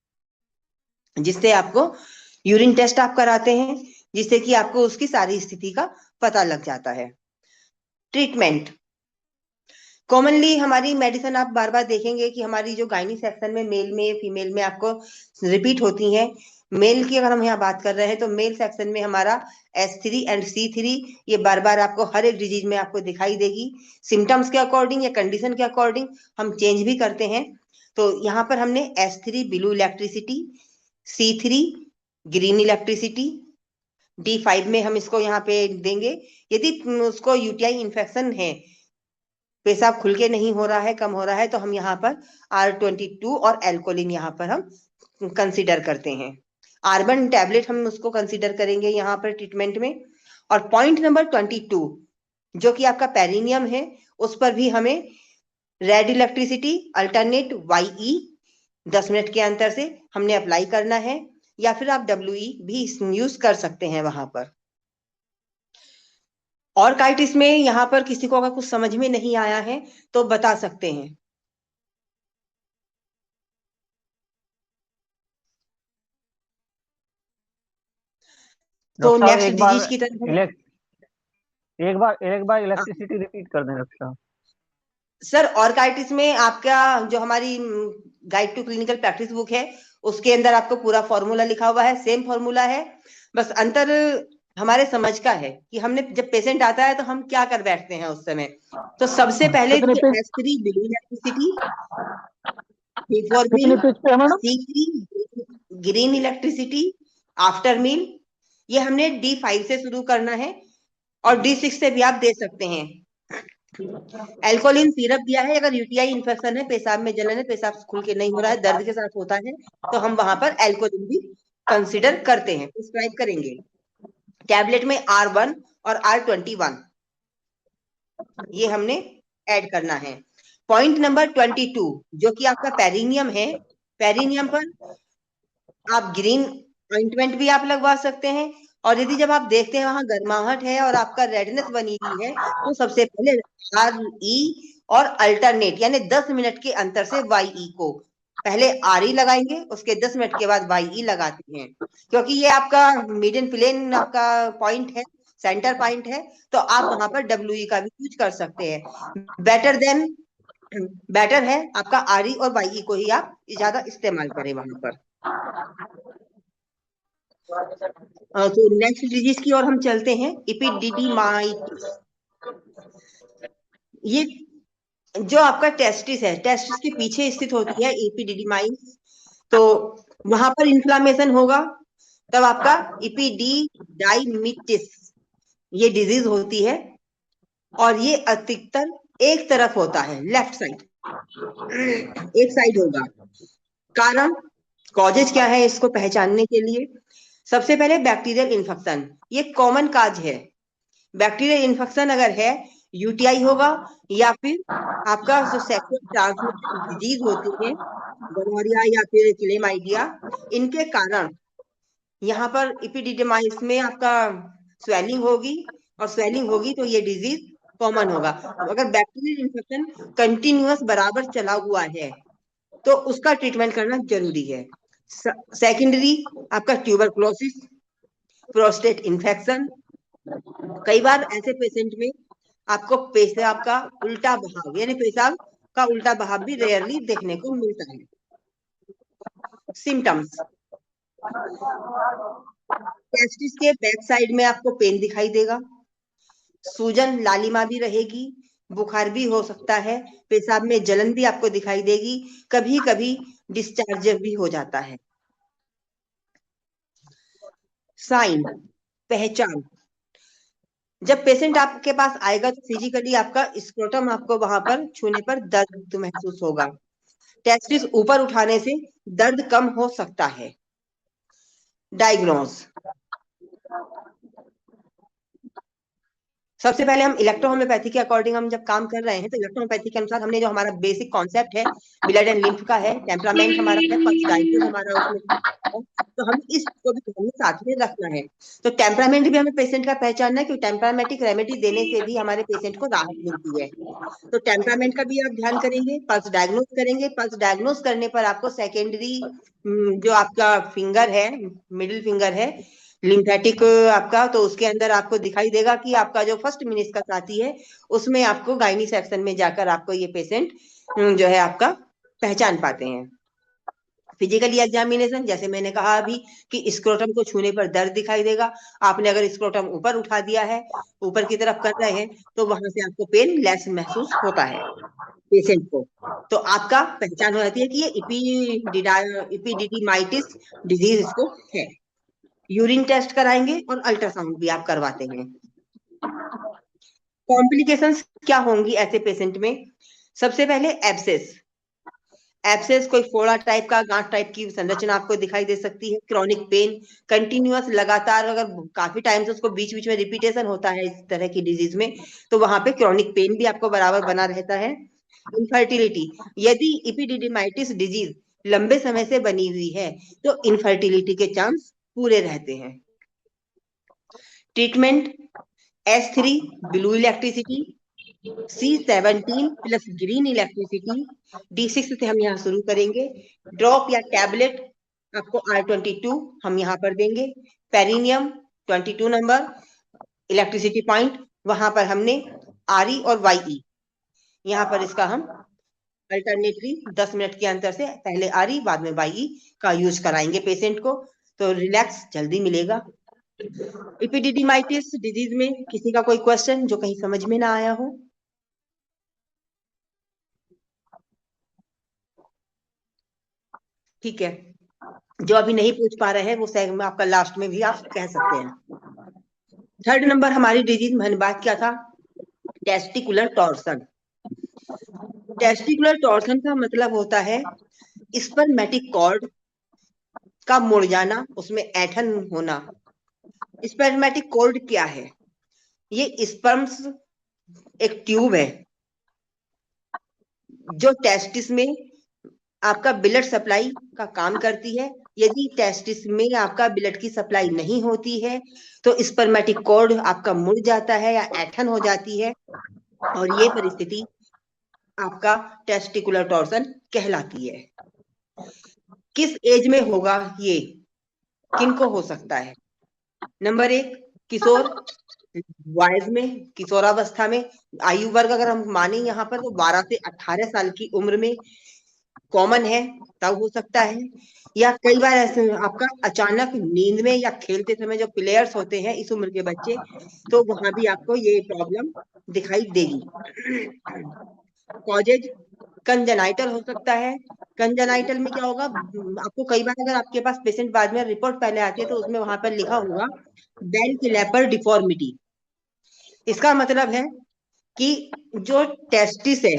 जिससे आपको यूरिन टेस्ट आप कराते हैं, जिससे कि आपको उसकी सारी स्थिति का पता लग जाता है। ट्रीटमेंट, कॉमनली हमारी मेडिसिन आप बार बार देखेंगे कि हमारी जो गायनी सेक्शन में मेल में फीमेल में आपको रिपीट होती है। मेल की अगर हम यहाँ बात कर रहे हैं तो मेल सेक्शन में हमारा S3 एंड C3 ये बार बार आपको हर एक डिजीज में आपको दिखाई देगी। सिम्टम्स के अकॉर्डिंग या कंडीशन के अकॉर्डिंग हम चेंज भी करते हैं। तो यहाँ पर हमने S3 blue electricity, C3 green electricity, D5 में हम इसको यहाँ पे देंगे। यदि उसको यूटीआई इन्फेक्शन है, पेशाब खुल के नहीं हो रहा है, कम हो रहा है, तो हम यहाँ पर R22 और एल्कोलिन यहाँ पर हम कंसीडर करते हैं। R1 टैबलेट हम उसको कंसीडर करेंगे यहाँ पर ट्रीटमेंट में। और पॉइंट नंबर 22 जो कि आपका पेरिनियम है, उस पर भी हमें red electricity alternate YE 10 minute के अंतर से हमने अप्लाई करना है, या फिर आप WE भी यूज कर सकते हैं वहां पर। और काइटिस में यहाँ पर किसी को अगर कुछ समझ में नहीं आया है तो बता सकते हैं। तो डॉक्टर साहब नेक्स्ट डिजीज की तरफ है। एक बार इलेक्ट्रिसिटी रिपीट कर दें डॉक्टर साहब। सर ऑर्काइटिस में आपका जो हमारी guide to clinical practice book है उसके अंदर आपको पूरा फॉर्मूला लिखा हुआ है, सेम फॉर्मूला है, बस अंतर हमारे समझ का है कि हमने जब पेशेंट आता है तो हम क्या कर बैठते हैं उस समय। तो सबसे पहले S3 blue electricity, before meal, C3 green electricity, after meal, ये हमने D5 से शुरू करना है और D6 से भी आप दे सकते हैं। एल्कोलिन सिरप दिया है, अगर यूटीआई इन्फेक्शन है, पेशाब में जलन है, पेशाब खुल के नहीं हो रहा है, दर्द के साथ होता है, तो हम वहां पर एल्कोलिन भी कंसिडर करते हैं, प्रिस्क्राइब करेंगे। टैबलेट में R1 और R21 ये हमने ऐड करना है। पॉइंट नंबर 22 जो कि आपका पेरिनियम है, पेरिनियम पर आप ग्रीन ऑइंटमेंट भी आप लगवा सकते हैं, और यदि जब आप देखते हैं वहां गर्माहट है और आपका रेडनेस बनी हुई है तो सबसे पहले RE और अल्टरनेट यानी 10 मिनट के अंतर से YE को पहले RE लगाएंगे, उसके 10 मिनट के बाद YE लगाते हैं, क्योंकि ये आपका मीडियन प्लेन आपका पॉइंट है, सेंटर पॉइंट है, तो आप वहां पर WE का भी यूज कर सकते हैं। बेटर है आपका RE और YE को ही आप ज्यादा इस्तेमाल करें वहां पर। तो नेक्स्ट डिजीज की ओर हम चलते हैं, इपिडिडिमाइटिस। ये जो आपका टेस्टिस है, टेस्टिस के पीछे स्थित होती है इपिडिडिमाइटिस, तो वहां पर इन्फ्लामेशन होगा, तब आपका इपिडिडाइमिटिस ये डिजीज होती है, और ये अधिकतर एक तरफ होता है, लेफ्ट साइड, एक साइड होगा। कारण कॉजेज क्या है इसको पहचानने के लिए, सबसे पहले बैक्टीरियल इन्फेक्शन, ये कॉमन काज है। बैक्टीरियल इन्फेक्शन अगर है, यूटीआई होगा, या फिर आपका जो सेक्सुअल ट्रांसमिटेड डिजीज होती है, गोनोरिया या फिर क्लेमाइडिया, इनके कारण यहाँ पर इपिडिडिमाइस में आपका स्वेलिंग होगी, और स्वेलिंग होगी तो ये डिजीज कॉमन होगा। अगर बैक्टीरियल इन्फेक्शन कंटिन्यूअस बराबर चला हुआ है तो उसका ट्रीटमेंट करना जरूरी है। सेकेंडरी आपका ट्यूबरकुलोसिस, प्रोस्टेट इन्फेक्शन, कई बार ऐसे पेशेंट में आपको पेशाब का उल्टा बहाव यानी पेशाब का उल्टा बहाव भी रेयरली देखने को मिलता है। सिम्टम्स, टेस्टिस के बैक साइड में आपको पेन दिखाई देगा, सूजन लालिमा भी रहेगी, बुखार भी हो सकता है, पेशाब में जलन भी आपको दिखाई देगी, कभी कभी डिस्चार्ज भी हो जाता है। साइन, पहचान, जब पेशेंट आपके पास आएगा तो फिजिकली आपका स्क्रोटम आपको वहां पर छूने पर दर्द महसूस होगा, टेस्टिस ऊपर उठाने से दर्द कम हो सकता है। डायग्नोज, सबसे पहले हम इलेक्ट्रोहोम्योपैथी के अकॉर्डिंग हम जब काम कर रहे हैं तो इलेक्ट्रोहोम्योपैथी के अनुसार हमने जो हमारा बेसिक कॉन्सेप्ट है ब्लड एंड लिम्फ का है, टेम्परामेंट हमारा है, पल्स डायग्नोज हमारा उसमें, तो हमें इसको भी हमें साथ में रखना है। तो टेम्परामेंट भी हमें पेशेंट का पहचानना है, क्योंकि टेम्परामेटिक रेमेडी देने से भी हमारे पेशेंट को राहत मिलती है, तो टेम्परामेंट का भी आप ध्यान करेंगे। पल्स डायग्नोज करेंगे, पल्स डायग्नोज करने पर आपको सेकेंडरी जो आपका फिंगर है, मिडिल फिंगर है लिम्फेटिक आपका, तो उसके अंदर आपको दिखाई देगा कि आपका जो फर्स्ट मेनिस्कस आती है उसमें आपको गायनी सेक्शन में जाकर आपको ये पेशेंट जो है आपका पहचान पाते हैं। फिजिकली एग्जामिनेशन, जैसे मैंने कहा अभी कि स्क्रोटम को छूने पर दर्द दिखाई देगा, आपने अगर स्क्रोटम ऊपर उठा दिया है, ऊपर की तरफ कर रहे हैं, तो वहां से आपको पेन लेस महसूस होता है पेशेंट को, तो आपका पहचान हो जाती है कि ये इपिडिडिमाइटिस डिजीज इसको है। यूरिन टेस्ट कराएंगे और अल्ट्रासाउंड भी आप करवाते हैं। कॉम्प्लिकेशंस क्या होंगी ऐसे पेशेंट में, सबसे पहले एब्सेस, एब्सेस कोई फोड़ा टाइप का, गांठ टाइप की संरचना आपको दिखाई दे सकती है। क्रॉनिक पेन, कंटिन्यूअस लगातार अगर काफी टाइम से उसको बीच बीच में रिपीटेशन होता है इस तरह की डिजीज में, तो वहां पे क्रॉनिक पेन भी आपको बराबर बना रहता है। इनफर्टिलिटी, यदि इपिडिडिमाइटिस डिजीज लंबे समय से बनी हुई है तो इनफर्टिलिटी के चांस पूरे रहते हैं। Treatment S3 blue electricity, C17 plus green electricity, D6 से हम यहाँ शुरू करेंगे। ड्रॉप या टैबलेट आपको R22 हम यहाँ पर देंगे। पेरिनियम 22 नंबर इलेक्ट्रिसिटी पॉइंट, वहां पर हमने RE और YE, यहाँ पर इसका हम अल्टरनेटली 10 मिनट के अंतर से पहले RE बाद में YE का यूज कराएंगे पेशेंट को, तो रिलैक्स जल्दी मिलेगा। इपिडिडिमाइटिस डिजीज में किसी का कोई क्वेश्चन जो कहीं समझ में ना आया हो? ठीक है, जो अभी नहीं पूछ पा रहे हैं वो सेगमेंट आपका लास्ट में भी आप कह सकते हैं। थर्ड नंबर हमारी डिजीज में बात क्या था? Testicular torsion. टेस्टिकुलर टॉर्सन का मतलब होता है स्पर्मेटिक कॉर्ड का मुड़ जाना, उसमें ऐंठन होना। स्पर्मेटिक कॉर्ड क्या है? ये स्पर्म्स एक ट्यूब है जो टेस्टिस में आपका ब्लड सप्लाई का काम करती है। यदि टेस्टिस में आपका ब्लड की सप्लाई नहीं होती है तो स्पर्मेटिक कॉर्ड आपका मुड़ जाता है या ऐंठन हो जाती है, और ये परिस्थिति आपका टेस्टिकुलर टॉर्सन कहलाती है। किस एज में होगा ये? किनको हो सकता है? नंबर 1, किशोर वयस में, किशोरावस्था में। आयु वर्ग अगर हम माने यहाँ पर तो 12 से 18 साल की उम्र में कॉमन है, तब हो सकता है। या कई बार ऐसे आपका अचानक नींद में या खेलते समय जो प्लेयर्स होते हैं इस उम्र के बच्चे, तो वहां भी आपको ये प्रॉब्लम दिखाई देगी। कॉजेज कंजेनाइटल हो सकता है। कंजेनाइटल में क्या होगा, आपको कई बार अगर आपके पास पेशेंट बाद में रिपोर्ट पहले आती है तो उसमें वहां पर लिखा होगा बेल क्लैपर डिफॉर्मिटी। इसका मतलब है कि जो टेस्टिस है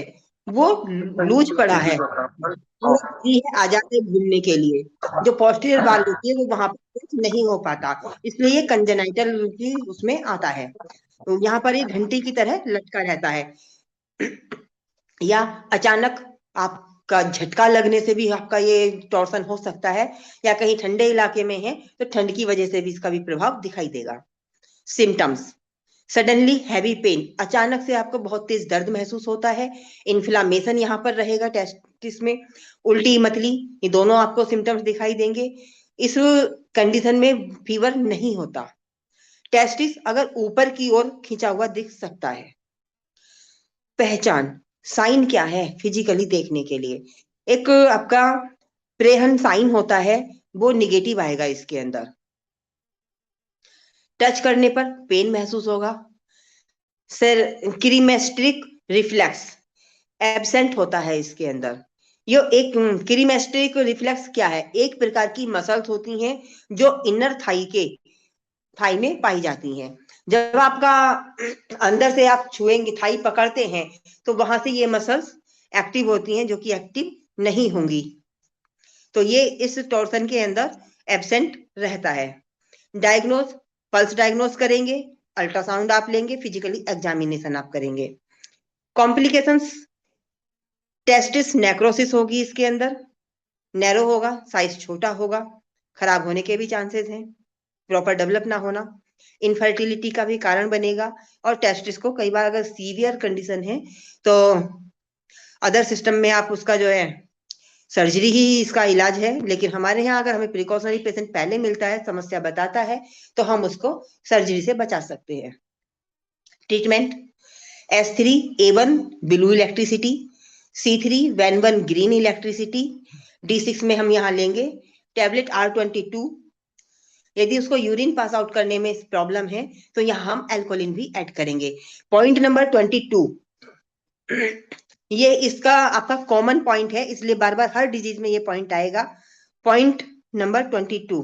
वो लूज पड़ा है, आजाद है घूमने के लिए। जो पोस्टीरियर वाल होती है वो वहां पर नहीं हो पाता, इसलिए कंजेनाइटल की उसमें आता है। तो यहाँ पर एक घंटी की तरह लटका रहता है। या अचानक आपका झटका लगने से भी आपका ये टॉर्सन हो सकता है, या कहीं ठंडे इलाके में है तो ठंड की वजह से भी इसका भी प्रभाव दिखाई देगा। सिम्टम्स, सडनली हैवी पेन, अचानक से आपको बहुत तेज दर्द महसूस होता है। इन्फ्लामेशन यहाँ पर रहेगा टेस्टिस में। उल्टी मतली, ये दोनों आपको सिम्टम्स दिखाई देंगे। इस कंडीशन में फीवर नहीं होता। टेस्टिस अगर ऊपर की ओर खींचा हुआ दिख सकता है। पहचान, साइन क्या है फिजिकली देखने के लिए? एक आपका प्रेहन साइन होता है, वो निगेटिव आएगा इसके अंदर। टच करने पर पेन महसूस होगा। सर क्रीमेस्ट्रिक रिफ्लेक्स एब्सेंट होता है इसके अंदर। ये एक क्रीमेस्ट्रिक रिफ्लेक्स क्या है? एक प्रकार की मसल्स होती हैं जो इनर थाई में पाई जाती हैं। जब आपका अंदर से आप छुएंगे, थाई पकड़ते हैं, तो वहां से ये मसल्स एक्टिव होती हैं जो कि एक्टिव नहीं होंगी, तो ये इस टॉर्सन के अंदर एब्सेंट रहता है। डायग्नोज, पल्स डायग्नोज करेंगे, अल्ट्रासाउंड आप लेंगे, फिजिकली एग्जामिनेशन आप करेंगे। कॉम्प्लिकेशंस, टेस्टिस नेक्रोसिस होगी इसके अंदर, नैरो होगा, साइज छोटा होगा, खराब होने के भी चांसेस हैं, प्रॉपर डेवलप ना होना, इनफर्टिलिटी का भी कारण बनेगा। और टेस्टिस को कई बार अगर सीवियर कंडीशन है तो अदर सिस्टम में आप उसका जो है सर्जरी ही इसका इलाज है, लेकिन हमारे यहाँ अगर हमें प्रिकॉशनरी पेशेंट पहले मिलता है, समस्या बताता है, तो हम उसको सर्जरी से बचा सकते हैं। Treatment S3 A1 blue electricity, C3 WEN1 green electricity, D6 में हम यहाँ लेंगे टैबलेट R22। यदि उसको यूरिन पास आउट करने में प्रॉब्लम है तो यहाँ हम एल्कोलिन भी ऐड करेंगे। पॉइंट नंबर 22, ये इसका आपका कॉमन पॉइंट है, इसलिए बार बार हर डिजीज में ये पॉइंट आएगा। पॉइंट नंबर 22,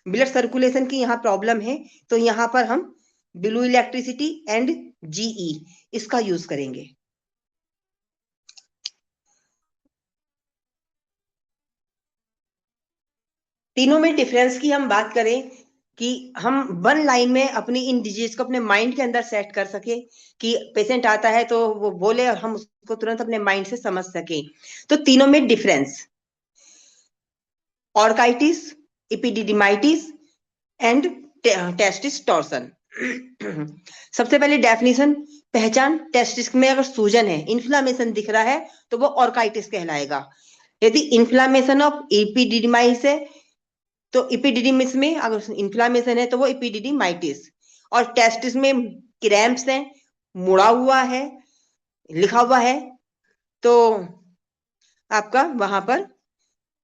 ब्लड सर्कुलेशन की यहाँ प्रॉब्लम है तो यहाँ पर हम ब्लू इलेक्ट्रिसिटी एंड GE इसका यूज करेंगे। तीनों में डिफरेंस की हम बात करें कि हम वन लाइन में अपनी इन डिजीज को अपने माइंड के अंदर सेट कर सके कि पेशेंट आता है तो वो बोले और हम उसको तुरंत अपने माइंड से समझ सके। तो तीनों में difference, orchitis, epididymitis and testis torsion. सबसे पहले डेफिनेशन, पहचान, टेस्टिस में अगर सूजन है, इन्फ्लामेशन दिख रहा है तो वो ऑर्काइटिस कहलाएगा। यदि इन्फ्लामेशन ऑफ इपिडिडिमाइस है तो इपिडिडिमिस में अगर इन्फ्लामेशन है तो वो इपिडिडिमाइटिस। और टेस्टिस में क्रैम्प्स है, मुड़ा हुआ है, लिखा हुआ है तो आपका वहां पर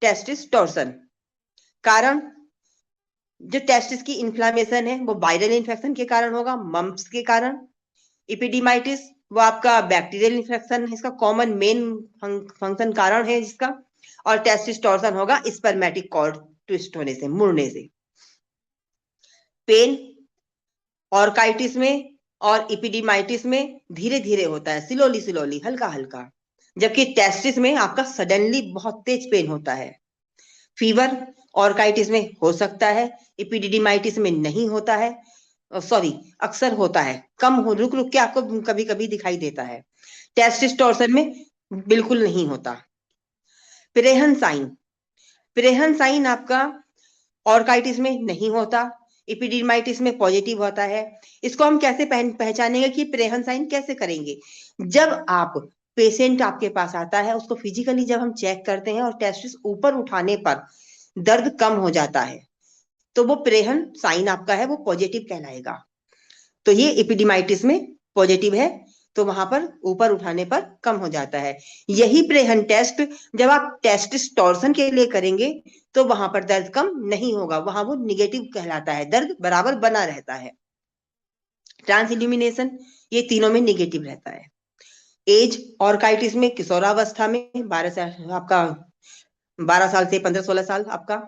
टेस्टिस टॉर्सन। कारण, जो टेस्टिस की इन्फ्लामेशन है वो वायरल इन्फेक्शन के कारण होगा, मम्प्स के कारण। इपिडिमाइटिस वो आपका बैक्टीरियल इन्फेक्शन है, इसका कॉमन मेन फंक्शन कारण है जिसका। और टेस्टिस टॉर्सन होगा स्पर्मेटिक कॉर्ड ट्विस्ट होने से, मुड़ने से। पेन ऑर्काइटिस में और इपिडिमाइटिस में धीरे धीरे होता है, स्लोली स्लोली, हल्का हल्का, जबकि टेस्टिस में आपका सडनली बहुत तेज पेन होता है। फीवर ऑर्काइटिस में हो सकता है, इपिडिडिमाइटिस में नहीं होता है, सॉरी अक्सर होता है, कम हो, रुक रुक के आपको कभी कभी दिखाई देता है। टेस्टिस टॉर्सन में बिल्कुल नहीं होता। प्रेहन साइन, प्रेहन साइन आपका ऑर्काइटिस में नहीं होता, इपिडिडमाइटिस में पॉजिटिव होता है। इसको हम कैसे पहचानेंगे कि प्रेहन साइन कैसे करेंगे? जब आप पेशेंट आपके पास आता है, उसको फिजिकली जब हम चेक करते हैं और टेस्टिस ऊपर उठाने पर दर्द कम हो जाता है तो वो प्रेहन साइन आपका है, वो पॉजिटिव कहलाएगा। तो ये इपिडिमाइटिस में पॉजिटिव है तो वहां पर ऊपर उठाने पर कम हो जाता है। यही प्रेहन टेस्ट जब आप टेस्टिस टॉर्सन के लिए करेंगे तो वहां पर दर्द कम नहीं होगा, वहां वो निगेटिव कहलाता है, दर्द बराबर बना रहता है। ट्रांस इल्यूमिनेशन, ये तीनों में निगेटिव रहता है। एज ऑर्काइटिस में किशोरावस्था में 12 साल आपका, 12 साल से 15-16 साल आपका।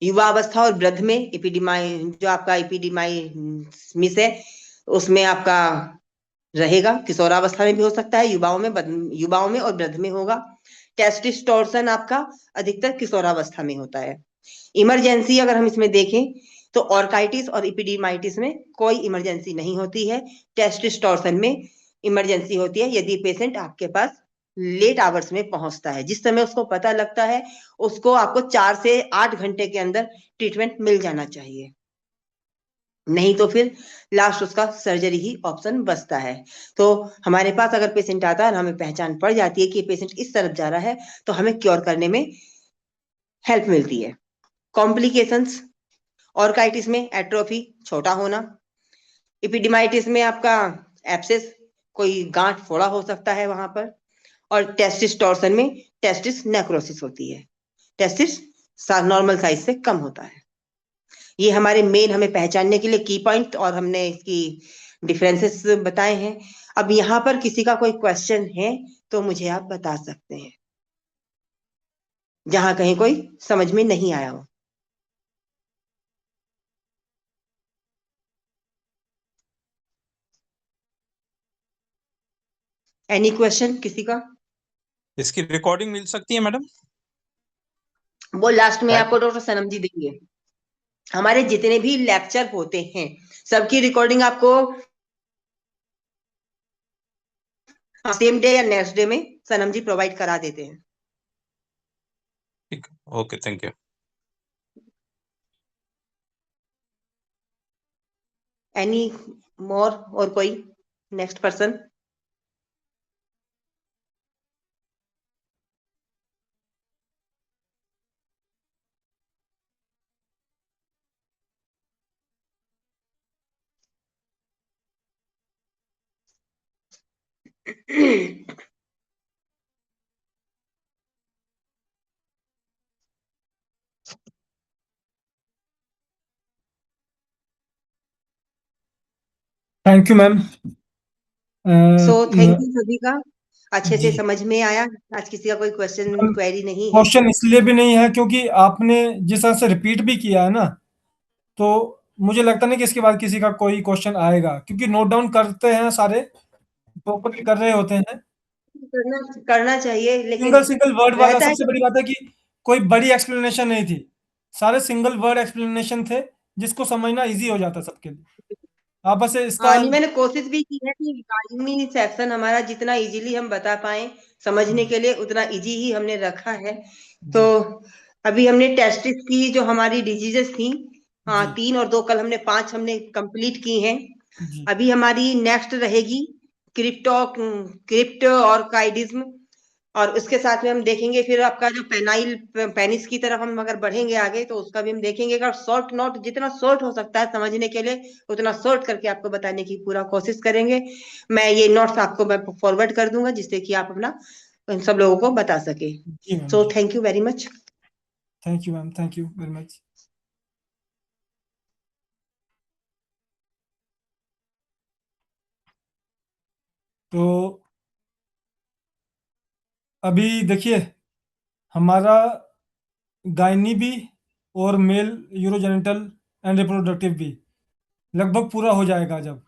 युवा अवस्था और वृद्ध में इपिडिमाई, जो आपका इपिडिमाइमिस है उसमें आपका रहेगा, किशोरावस्था में भी हो सकता है, युवाओं में और वृद्ध में होगा। टेस्टिस टॉर्सन आपका अधिकतर किशोरावस्था में होता है। इमरजेंसी अगर हम इसमें देखें तो ऑर्काइटिस और इपिडिमाइटिस में कोई इमरजेंसी नहीं होती है, टेस्टिस टॉर्सन में इमरजेंसी होती है यदि पेशेंट आपके पास लेट आवर्स में पहुंचता है। जिस समय उसको पता लगता है उसको आपको 4 से 8 घंटे के अंदर ट्रीटमेंट मिल जाना चाहिए, नहीं तो फिर लास्ट उसका सर्जरी ही ऑप्शन बचता है। तो हमारे पास अगर पेशेंट आता है और हमें पहचान पड़ जाती है कि पेशेंट इस तरफ जा रहा है तो हमें क्योर करने में हेल्प मिलती है। कॉम्प्लिकेशंस, ऑर्काइटिस में एट्रोफी, छोटा होना। इपिडिमाइटिस में आपका एब्सेस, कोई गांठ फोड़ा हो सकता है वहां पर। और टेस्टिस टॉर्सन में टेस्टिस नेक्रोसिस होती है, टेस्टिस नॉर्मल साइज से कम होता है। ये हमारे मेन हमें पहचानने के लिए की पॉइंट और हमने इसकी डिफरेंसेस बताए हैं। अब यहाँ पर किसी का कोई क्वेश्चन है तो मुझे आप बता सकते हैं, जहां कहीं कोई समझ में नहीं आया हो। एनी क्वेश्चन किसी का? इसकी रिकॉर्डिंग मिल सकती है मैडम? वो लास्ट में आपको डॉक्टर सनम जी देंगे। हमारे जितने भी लेक्चर होते हैं सबकी रिकॉर्डिंग आपको सेम डे या नेक्स्ट डे में सनम जी प्रोवाइड करा देते हैं। ठीक, okay, thank you. Any more और कोई next person? Thank you ma'am. So thank you सभी का, अच्छे से जी, समझ में आया। आज किसी का कोई क्वेश्चन क्वेरी नहीं है? क्वेश्चन इसलिए भी नहीं है क्योंकि आपने जिस तरह से रिपीट भी किया है ना, तो मुझे लगता नहीं कि इसके बाद किसी का कोई क्वेश्चन आएगा, क्योंकि नोट डाउन करते हैं सारे, प्रॉपरली कर रहे होते हैं। करना करना चाहिए, लेकिन सिंगल सिंगल वर्ड वाला रहता है सबसे बड़ी बात है कि कोई बड़ी एक्सप्लेनेशन नहीं थी, सारे सिंगल वर्ड एक्सप्लेनेशन थे, जिसको समझना इजी हो जाता सबके लिए। आप बस इसका हाँ, नहीं मैंने कोशिश भी की है कि गाइनी सेक्शन हमारा जितना इजीली हम बता पाए समझने के लिए उतना इजी ही हमने रखा है। तो जी अभी हमने टेस्टिस की जो हमारी डिजीजेस थी, हाँ जी 3 और 2 कल हमने 5 हमने कंप्लीट की हैं। जी अभी हमारी नेक्स्ट रहेगी क्रिप्ट और काइडिज्म, और उसके साथ में हम देखेंगे फिर आपका जो पेनाइल पेनिस की तरफ हम अगर बढ़ेंगे आगे तो उसका भी हम देखेंगे। अगर शॉर्ट नोट जितना शॉर्ट हो सकता है समझने के लिए उतना शॉर्ट करके आपको बताने की पूरा कोशिश करेंगे। मैं ये नोट्स आपको मैं फॉरवर्ड कर दूंगा जिससे कि आप अपना इन सब लोगों को बता सके। जी मैम सो जी। Thank you very much. Thank you ma'am, thank you very much. तो अभी देखिए, हमारा गायनी भी और मेल यूरोजेनिटल एंड रिप्रोडक्टिव भी लगभग पूरा हो जाएगा जब।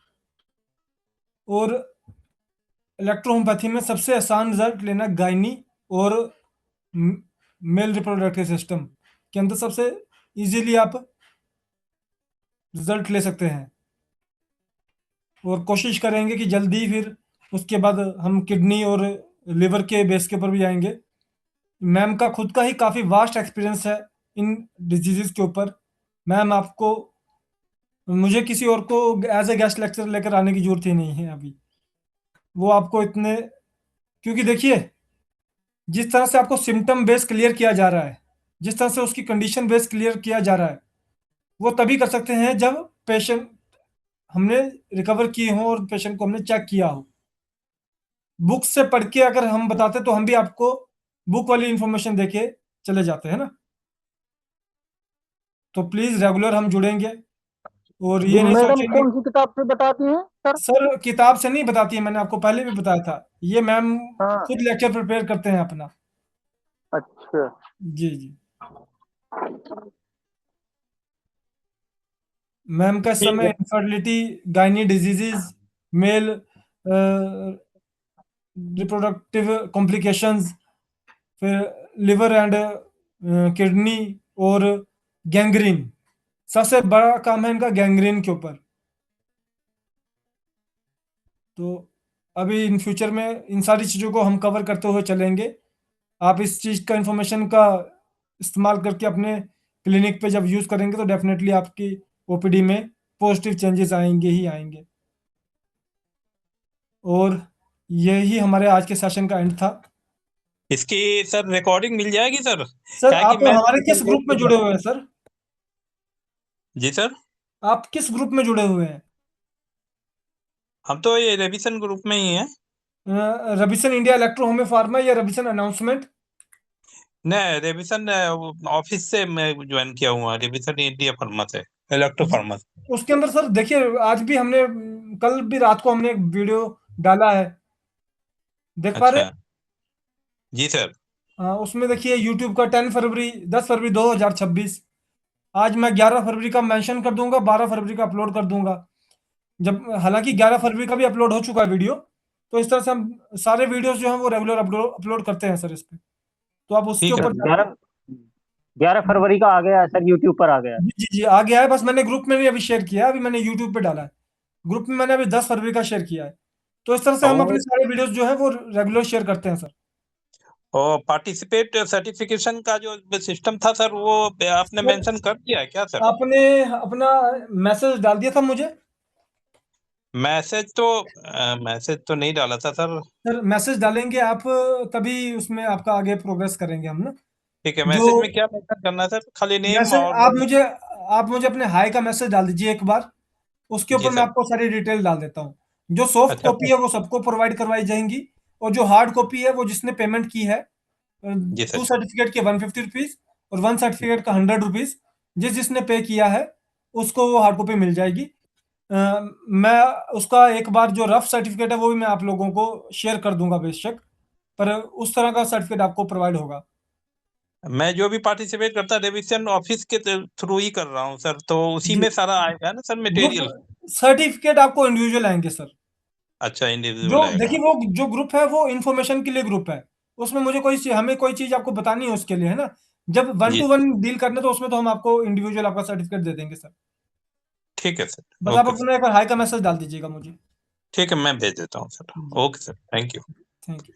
और इलेक्ट्रोहोम्योपैथी में सबसे आसान रिजल्ट लेना गायनी और मेल रिप्रोडक्टिव सिस्टम के अंदर सबसे इजीली आप रिजल्ट ले सकते हैं। और कोशिश करेंगे कि जल्दी फिर उसके बाद हम किडनी और लिवर के बेस के ऊपर भी आएंगे। मैम का खुद का ही काफ़ी वास्ट एक्सपीरियंस है इन डिजीज़ के ऊपर। मैम आपको, मुझे किसी और को एज ए गेस्ट लेक्चर लेकर आने की जरूरत ही नहीं है अभी। वो आपको इतने, क्योंकि देखिए जिस तरह से आपको सिम्टम बेस क्लियर किया जा रहा है, जिस तरह से उसकी कंडीशन बेस क्लियर किया जा रहा है, वो तभी कर सकते हैं जब पेशेंट हमने रिकवर किए हों और पेशेंट को हमने चेक किया हो। बुक से पढ़ के अगर हम बताते तो हम भी आपको बुक वाली इंफॉर्मेशन देके चले जाते हैं ना। तो प्लीज रेगुलर हम जुड़ेंगे और जी ये नहीं मैडम सोचेंगे। कौन सी किताब से बताती हैं सर? सर किताब से नहीं बताती है, मैंने आपको पहले भी बताया था, ये मैम हाँ। खुद लेक्चर प्रिपेयर करते हैं अपना। अच्छा। जी जी। मैम का इस ठीक समय है। Infertility, gynae diseases, male reproductive complications, फिर लिवर एंड किडनी और गैंग्रीन, सबसे बड़ा काम है इनका गैंग्रीन के ऊपर। तो अभी इन फ्यूचर में इन सारी चीज़ों को हम कवर करते हुए चलेंगे। आप इस चीज़ का इंफॉर्मेशन का इस्तेमाल करके अपने क्लिनिक पे जब यूज़ करेंगे तो डेफिनेटली आपकी ओपीडी में पॉजिटिव चेंजेस आएंगे ही आएंगे। और यही हमारे आज के सेशन का एंड था। इसकी सर रिकॉर्डिंग मिल जाएगी सर? सर क्या है कि आप मैं हमारे सर किस देख ग्रुप में के जुड़े हुए हैं सर? जी सर, आप किस ग्रुप में जुड़े हुए हैं? हम तो ये रेविसन ग्रुप में ही हैं। रविसन इंडिया इलेक्ट्रो होमे फार्मा या रविसन अनाउंसमेंट? नहीं, रेविसन ऑफिस से मैं ज्वाइन किया हुआ, रेविसन इंडिया फार्मा से, इलेक्ट्रो फार्मा से। उसके अंदर सर देखिए, आज भी हमने कल भी रात को हमने एक वीडियो डाला है, देख पा रहे हैं? अच्छा। जी सर। हाँ, उसमें देखिए यूट्यूब का 10 फरवरी 2026। आज मैं 11 फरवरी का मेंशन कर दूंगा, 12 फरवरी का अपलोड कर दूंगा। जब हालांकि 11 फरवरी का भी अपलोड हो चुका है वीडियो। तो इस तरह से हम सारे वीडियोस जो हैं वो रेगुलर अपलोड करते हैं सर इस पे। तो आप उसके ठीक है ऊपर सर। जाके, 11 फरवरी का आ गया है सर, यूट्यूब पर आ गया है। जी जी जी आ गया है। बस मैंने ग्रुप में भी अभी शेयर किया है, अभी मैंने यूट्यूब पे डाला है। ग्रुप में मैंने अभी 10 फरवरी का शेयर किया है। तो इस तरह से हम अपने और सारे वीडियोस जो है वो रेगुलर शेयर करते हैं सर। पार्टिसिपेट सर्टिफिकेशन का जो सिस्टम था सर, वो आपने सर मेंशन कर दिया है क्या सर? आपने अपना मैसेज डाल दिया था मुझे? मैसेज तो नहीं डाला था सर। सर मैसेज डालेंगे आप, तभी उसमें आपका आगे प्रोग्रेस करेंगे हम ना। ठीक है, जो मैसेज में क्या मेंशन करना है सर? खाली नेम मैसेज, और आप मुझे अपने हाई का मैसेज डाल दीजिए एक बार। उसके जी ऊपर मैं सर। आपको सारी डिटेल डाल देता हूँ। जो सॉफ्ट अच्छा कॉपी है वो सबको प्रोवाइड करवाई जाएंगी। और जो हार्ड कॉपी है वो जिसने पेमेंट की है, जी सर। 2 सर्टिफिकेट के 150 रुपीज और 1 सर्टिफिकेट का 100 रुपीज, जिसने पे किया है उसको वो हार्ड कॉपी मिल जाएगी। मैं उसका एक बार जो रफ सर्टिफिकेट है वो भी मैं आप लोगों को शेयर कर दूंगा बेशक, पर उस तरह का सर्टिफिकेट आपको प्रोवाइड होगा। मैं जो भी पार्टिसिपेट करता रेविजन ऑफिस के थ्रू ही कर रहा हूँ सर, तो उसी जी, में सारा आएगा ना सर वो मटेरियल? सर्टिफिकेट आपको इंडिविजुअल आएंगे सर। अच्छा, जो इंडिविजुअल आएगा। देखिए वो जो ग्रुप है वो इंफॉर्मेशन के लिए ग्रुप है। उसमें मुझे हमें कोई चीज आपको बतानी है उसके लिए, है ना। जब 1 जी to 1 डील करना तो उसमें तो हम आपको इंडिविजुअल आपका सर्टिफिकेट दे देंगे सर। ठीक है सर, बस आप ओके सर, अपना एक बार हाई का मैसेज डाल दीजिएगा मुझे। ठीक है मैं भेज देता हूँ सर। जी okay sir, thank you. Thank you.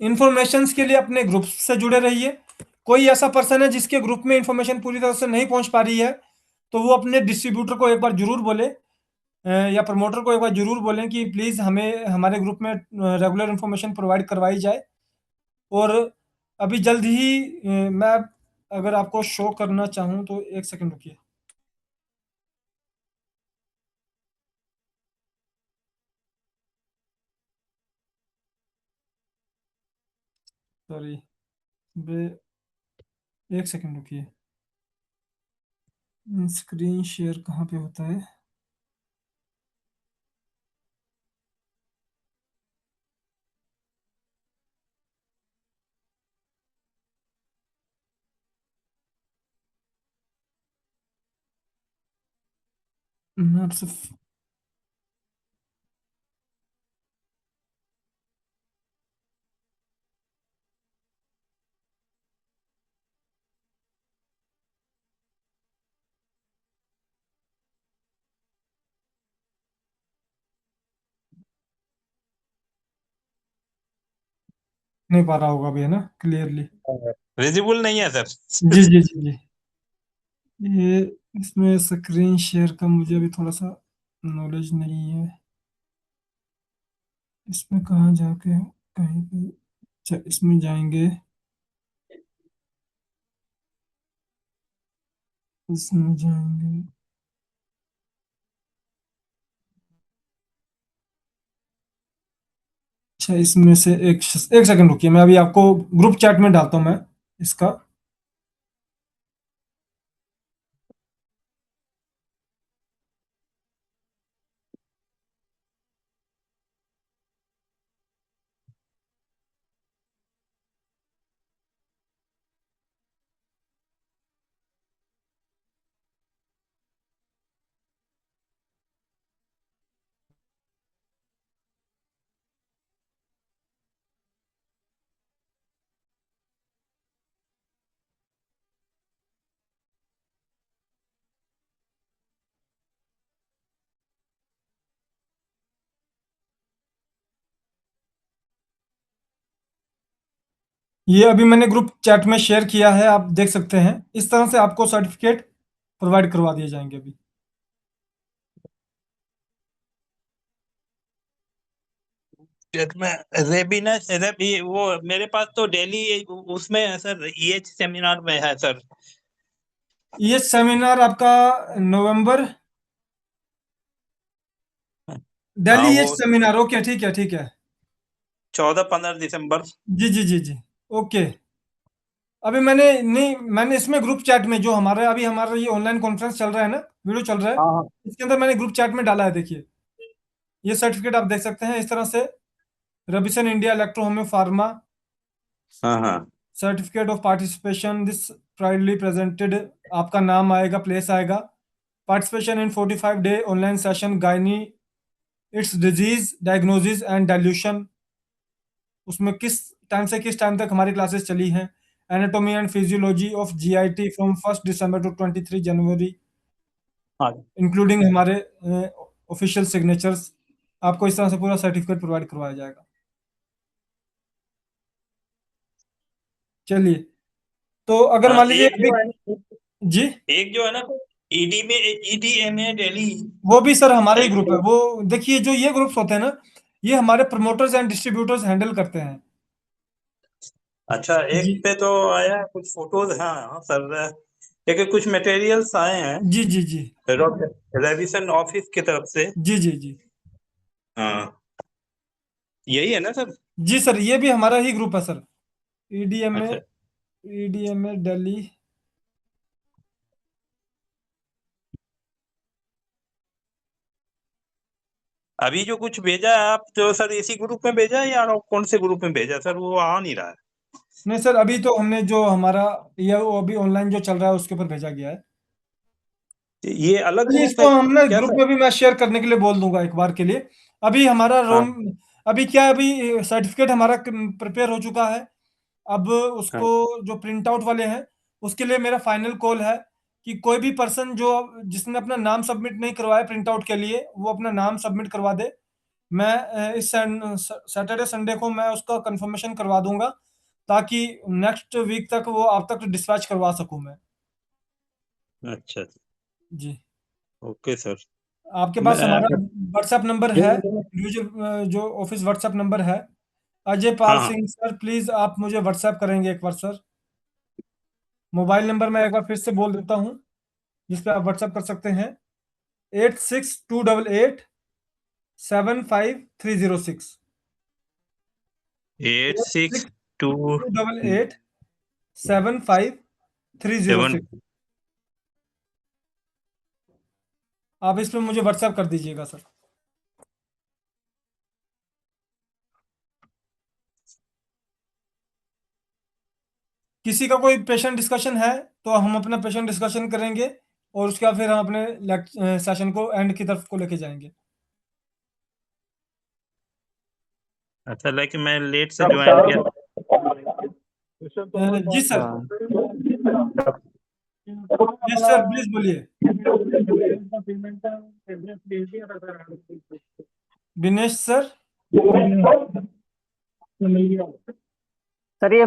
Informations के लिए अपने ग्रुप से जुड़े रहिए। कोई ऐसा पर्सन है जिसके ग्रुप में इंफॉर्मेशन पूरी तरह से नहीं पहुंच पा रही है तो वो अपने डिस्ट्रीब्यूटर को एक बार जरूर बोले, या प्रमोटर को एक बार जरूर बोलें कि प्लीज हमें हमारे ग्रुप में रेगुलर इंफॉर्मेशन प्रोवाइड करवाई जाए। और अभी जल्द ही मैं अगर आपको शो करना चाहूँ तो एक सेकंड रुकिए। सॉरी, एक सेकंड रुकिए। स्क्रीन शेयर कहाँ पे होता है? मैं आपसे नहीं पा रहा होगा अभी, है ना, क्लियरली? विजिबल नहीं है सर। जी जी जी जी। ये इसमें स्क्रीन शेयर का मुझे अभी थोड़ा सा नॉलेज नहीं है। इसमें कहाँ जाके कहीं पे? अच्छा, इसमें जाएंगे, इसमें जाएंगे। अच्छा, इसमें से एक सेकंड रुकिए, मैं अभी आपको ग्रुप चैट में डालता हूँ मैं इसका। ये अभी मैंने ग्रुप चैट में शेयर किया है, आप देख सकते हैं। इस तरह से आपको सर्टिफिकेट प्रोवाइड करवा दिए जाएंगे अभी। में रेबिना रेबी वो मेरे पास तो डेली उसमें है सर, ईएच सेमिनार में है सर। ये सेमिनार आपका नवंबर, हाँ दिल्ली ये वो सेमिनार, ओके ठीक है ठीक है। 14-15 दिसंबर। जी जी जी जी, ओके। अभी मैंने नहीं, मैंने इसमें ग्रुप चैट में जो हमारा अभी हमारा ये ऑनलाइन कॉन्फ्रेंस चल रहा है ना, वीडियो चल रहा है, हाँ हाँ इसके अंदर मैंने ग्रुप चैट में डाला है, देखिए। ये सर्टिफिकेट आप देख सकते हैं इस तरह से। Robinson India electro homoeo pharma हाँ हाँ certificate of participation this proudly presented, आपका नाम आएगा, प्लेस आएगा। Participation in 45 day online session gynae its disease diagnosis and dilution, उसमें किस टाइम से किस टाइम तक हमारी क्लासेस चली हैं। Anatomy and physiology of GIT from 1 December to 23 January, हाँ। इंक्लूडिंग हमारे ऑफिशियल सिग्नेचर्स। आपको इस तरह से पूरा सर्टिफिकेट प्रोवाइड करवाया जाएगा। चलिए, तो अगर मान लीजिए एक अभी, जो है ना, जी, एक जो है ना ईडी में ईडीएमए दिल्ली। वो भी सर हमारा ही एक ग्रुप है। वो देखिए, जो ये ग्रुप्स होते हैं ना, ये हमारे प्रमोटर्स एंड डिस्ट्रीब्यूटर्स हैंडल करते हैं। अच्छा, एक जी पे तो आया है कुछ फोटोज, हाँ हाँ सर, एक कुछ मटेरियल्स आए हैं जी जी जी रेविसन ऑफिस की तरफ से। जी जी जी हाँ यही है ना सर? जी सर, ये भी हमारा ही ग्रुप है सर। ईडीएमए, अच्छा, ईडीएमए दिल्ली। अभी जो कुछ भेजा है आप तो सर इसी ग्रुप में भेजा है या और कौन से ग्रुप में भेजा सर? वो आ नहीं रहा है। नहीं सर, अभी तो हमने जो हमारा ये वो अभी ऑनलाइन जो चल रहा है उसके ऊपर भेजा गया है। ये अलग चलिए, ग्रुप है इसको हम ना क्या ग्रुप सर? में भी मैं शेयर करने के लिए बोल दूंगा एक बार के लिए। अभी हमारा रोम, हाँ अभी क्या है, अभी सर्टिफिकेट हमारा प्रिपेयर हो चुका है। अब उसको जो प्रिंट आउट वाले हैं उसके लिए मेरा फाइनल कॉल है कि कोई भी पर्सन जो जिसने अपना नाम सबमिट नहीं करवाया प्रिंट आउट के लिए वो अपना नाम सबमिट करवा दे। मैं इस सैटरडे संडे को मैं उसका कंफर्मेशन करवा दूंगा ताकि नेक्स्ट वीक तक वो आप तक डिस्पैच करवा सकूं मैं। अच्छा जी, ओके सर। आपके पास हमारा मैं व्हाट्सएप नंबर है, जो ऑफिस व्हाट्सएप नंबर है अजय पाल हाँ सिंह सर, प्लीज आप मुझे व्हाट्सएप करेंगे एक बार सर। मोबाइल नंबर मैं एक बार फिर से बोल देता हूँ जिस पे आप व्हाट्सएप कर सकते हैं, 8628875306। 8628 8628875306। आप इस पे मुझे व्हाट्सएप कर दीजिएगा सर। किसी का कोई पेशेंट डिस्कशन है तो हम अपना पेशेंट डिस्कशन करेंगे और उसके बाद फिर हम अपने सेशन को एंड की तरफ को लेके जाएंगे। अच्छा, लाइक मैं लेट से ज्वाइन किया। जी सर, यस सर, प्लीज बोलिए। दिनेश सर, सर ये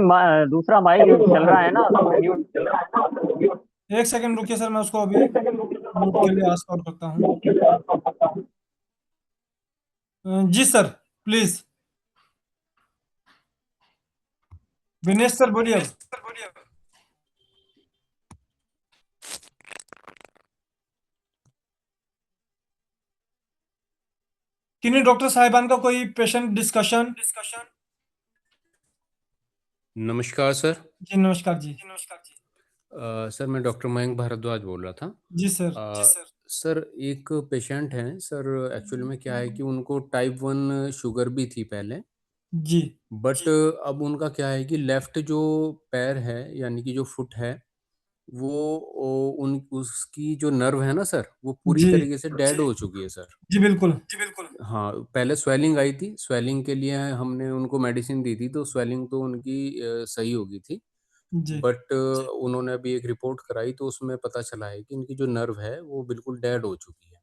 दूसरा माइक चल रहा है ना, तो म्यूट। एक सेकंड रुकिए सर, मैं उसको अभी म्यूट के लिए आस्क आउट करता हूँ। जी सर, प्लीज दिनेश सर बोलिए। किन्हीं डॉक्टर साहिबान का कोई पेशेंट डिस्कशन? नमस्कार सर। जी नमस्कार जी। सर मैं डॉक्टर मयंक भारद्वाज बोल रहा था। जी सर। सर एक पेशेंट हैं सर, एक्चुअली में क्या है कि उनको टाइप 1 शुगर भी थी पहले, जी बट अब उनका क्या है कि लेफ्ट जो पैर है यानी कि जो फुट है उन उसकी जो नर्व है ना सर, वो पूरी जी तरीके से डेड हो चुकी है सर। जी बिल्कुल। हाँ, पहले स्वेलिंग आई थी, स्वेलिंग के लिए हमने उनको मेडिसिन दी थी तो स्वेलिंग तो उनकी सही हो गई थी, जी बट उन्होंने अभी एक रिपोर्ट कराई तो उसमें पता चला है कि इनकी जो नर्व है वो बिल्कुल डेड हो चुकी है।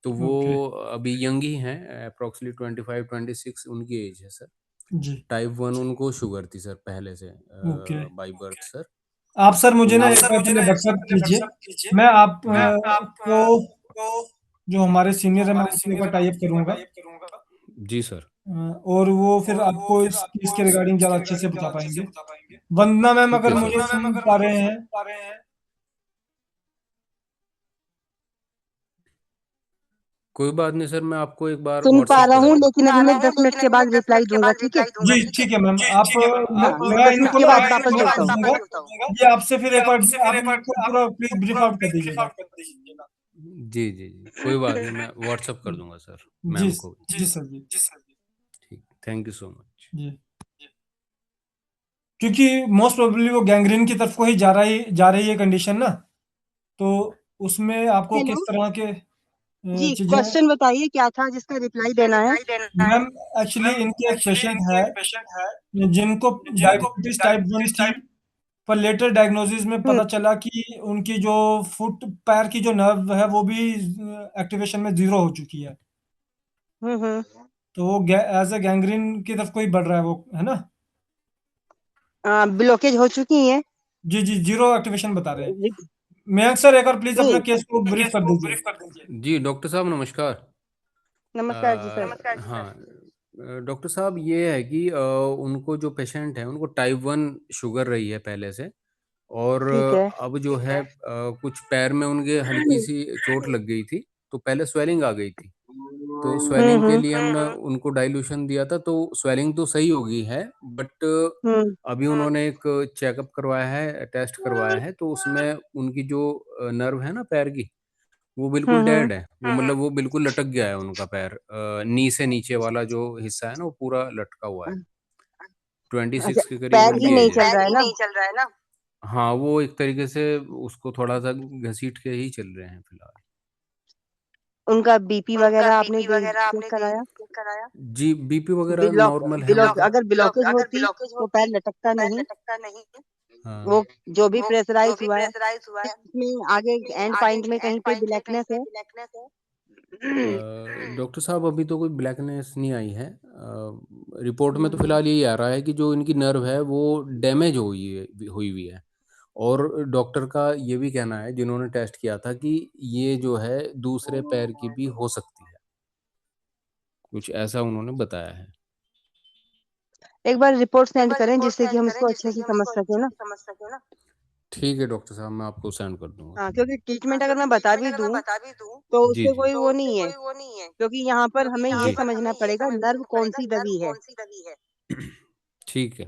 तो वो ओके अभी यंग ही हैं, अप्रोक्सीमेटली 25-26 उनकी एज है सर। जी टाइप 1 उनको शुगर थी सर पहले से, ओके। By birth sir. आप सर मुझे ना तो एक बार पहले व्हाट्सएप कीजिए, मैं आप को जो हमारे सीनियर है मैं उनसे एक बार टाई अप करूंगा जी सर। और वो फिर आपको इस केस के रिगार्डिंग ज़्यादा अच्छे से बता पाएंगे। वंदना मैम ठीक अगर है सर। मुझे सुन पा रहे हैं? कोई बात नहीं सर, मैं आपको एक बार सुन पा व्हाट्सएप रहा कर हूँ, दूंगा। लेकिन अभी मैं 10 मिनट के बाद रिप्लाई दूंगा, ठीक है? जी ठीक है मैम, आप हाँ, मैं मैं 10 मिनट इनको के ना बाद आपसे वापस follow जुड़ता कर हूँ। दूंगा। ये आपसे फिर एक बार आप इनको पूरा प्लीज ब्रीफ आउट कर दीजिएगा। जी जी जी, कोई बात नहीं, मैं व्हाट्सएप कर दूंगा सर जी मैम को। जी सर जी ठीक, थैंक यू सो मच। जी। क्योंकि मोस्ट प्रोबेबली वो गैंग्रीन की तरफ को ही जा रही है कंडीशन ना, तो उसमें आपको किस हेलो तरह के जी, चीजें। क्वेश्चन बताइए क्या था जिसका रिप्लाई देना है? मैम एक्चुअली इनके एक पेशेंट है जिनको डायबिटीज टाइप 1 थी, पर लेटर डायग्नोसिस में हम्म पता चला कि उनकी जो फुट पैर की जो नर्व है वो भी एक्टिवेशन में जीरो हो चुकी है, हम्म तो वो एज ए गैंग्रीन की तरफ को ही बढ़ रहा है वो, है ना? ब्लॉकेज हो चुकी है? जी जी, जीरो एक्टिवेशन बता रहे हैं। नहीं मयंक सर एक बार प्लीज अपना केस को ब्रीफ कर दीजिए। जी डॉक्टर साहब नमस्कार। नमस्कार जी सर। हाँ, डॉक्टर साहब ये है कि उनको जो पेशेंट है उनको टाइप 1 शुगर रही है पहले से, और ठीक है। अब जो है कुछ पैर में उनके हल्की सी चोट लग गई थी, तो पहले स्वेलिंग आ गई थी, तो स्वेलिंग के लिए हमने उनको डाइल्यूशन दिया था, तो स्वेलिंग तो सही हो गई है, बट हम्म अभी उन्होंने एक चेकअप करवाया है, टेस्ट करवाया है, तो उसमें उनकी जो नर्व है ना पैर की, वो बिल्कुल हम्म डेड है। वो मतलब वो बिल्कुल लटक गया है उनका पैर, नी से नीचे वाला जो हिस्सा है ना वो पूरा लटका हुआ है। अच्छा, 26 के करीब पैर ही उनकी नहीं एज चल है। रहा है ना? हाँ, वो एक तरीके से उसको थोड़ा सा घसीट के ही चल रहे हैं फिलहाल। उनका बीपी वगैरह आपने चेक कराया? जी, बीपी वगैरह ब्लॉक नॉर्मल है उनका। अगर ब्लॉकेज होती तो पैर लटकता नहीं। हाँ। वो जो भी प्रेशराइज हुआ है इसमें आगे एंड पॉइंट में कहीं पे ब्लैकनेस है? डॉक्टर साहब अभी तो कोई ब्लैकनेस नहीं आई है। रिपोर्ट में तो फिलहाल यही आ रहा है कि जो इनकी नर्व है वो डैमेज हुई हुई है। और डॉक्टर का ये भी कहना है जिन्होंने टेस्ट किया था कि ये जो है दूसरे पैर की भी हो सकती है, कुछ ऐसा उन्होंने बताया है। एक बार रिपोर्ट सेंड करें जिससे कि हम इसको अच्छे से समझ सके ना। ठीक है डॉक्टर साहब, मैं आपको सेंड कर दूंगा। हाँ, क्योंकि ट्रीटमेंट अगर मैं बता भी दूं तो जी उससे जी कोई वो नहीं है, क्योंकि यहाँ पर हमें ये जी समझना पड़ेगा नर्व कौन सी दबी है। ठीक है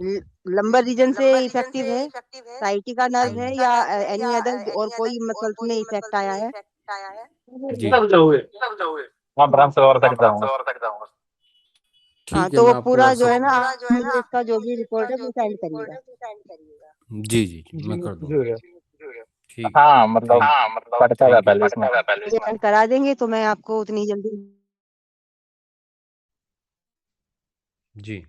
लंबर रीजन से इफेक्टिव है, साइटिका नर्व है, या एनी अदर और कोई मसल्स में इफेक्ट आया है? जी। हाँ, ब्राह्म से और तक जाऊंगा। हाँ, ठीक है, तो वो मैं आपको पूरा जो है व्हाट्सएप ना, आप मुझे इसका जो भी रिपोर्ट है वो सेंड करिएगा। जी जी जी मैं कर दूंगा। ठीक है, हाँ, मतलब थैंक पढ़ता था थैंक यू। पहले इसमें। मुझे सेंड करा देंगे तो मैं आपको उतनी जल्दी। जी।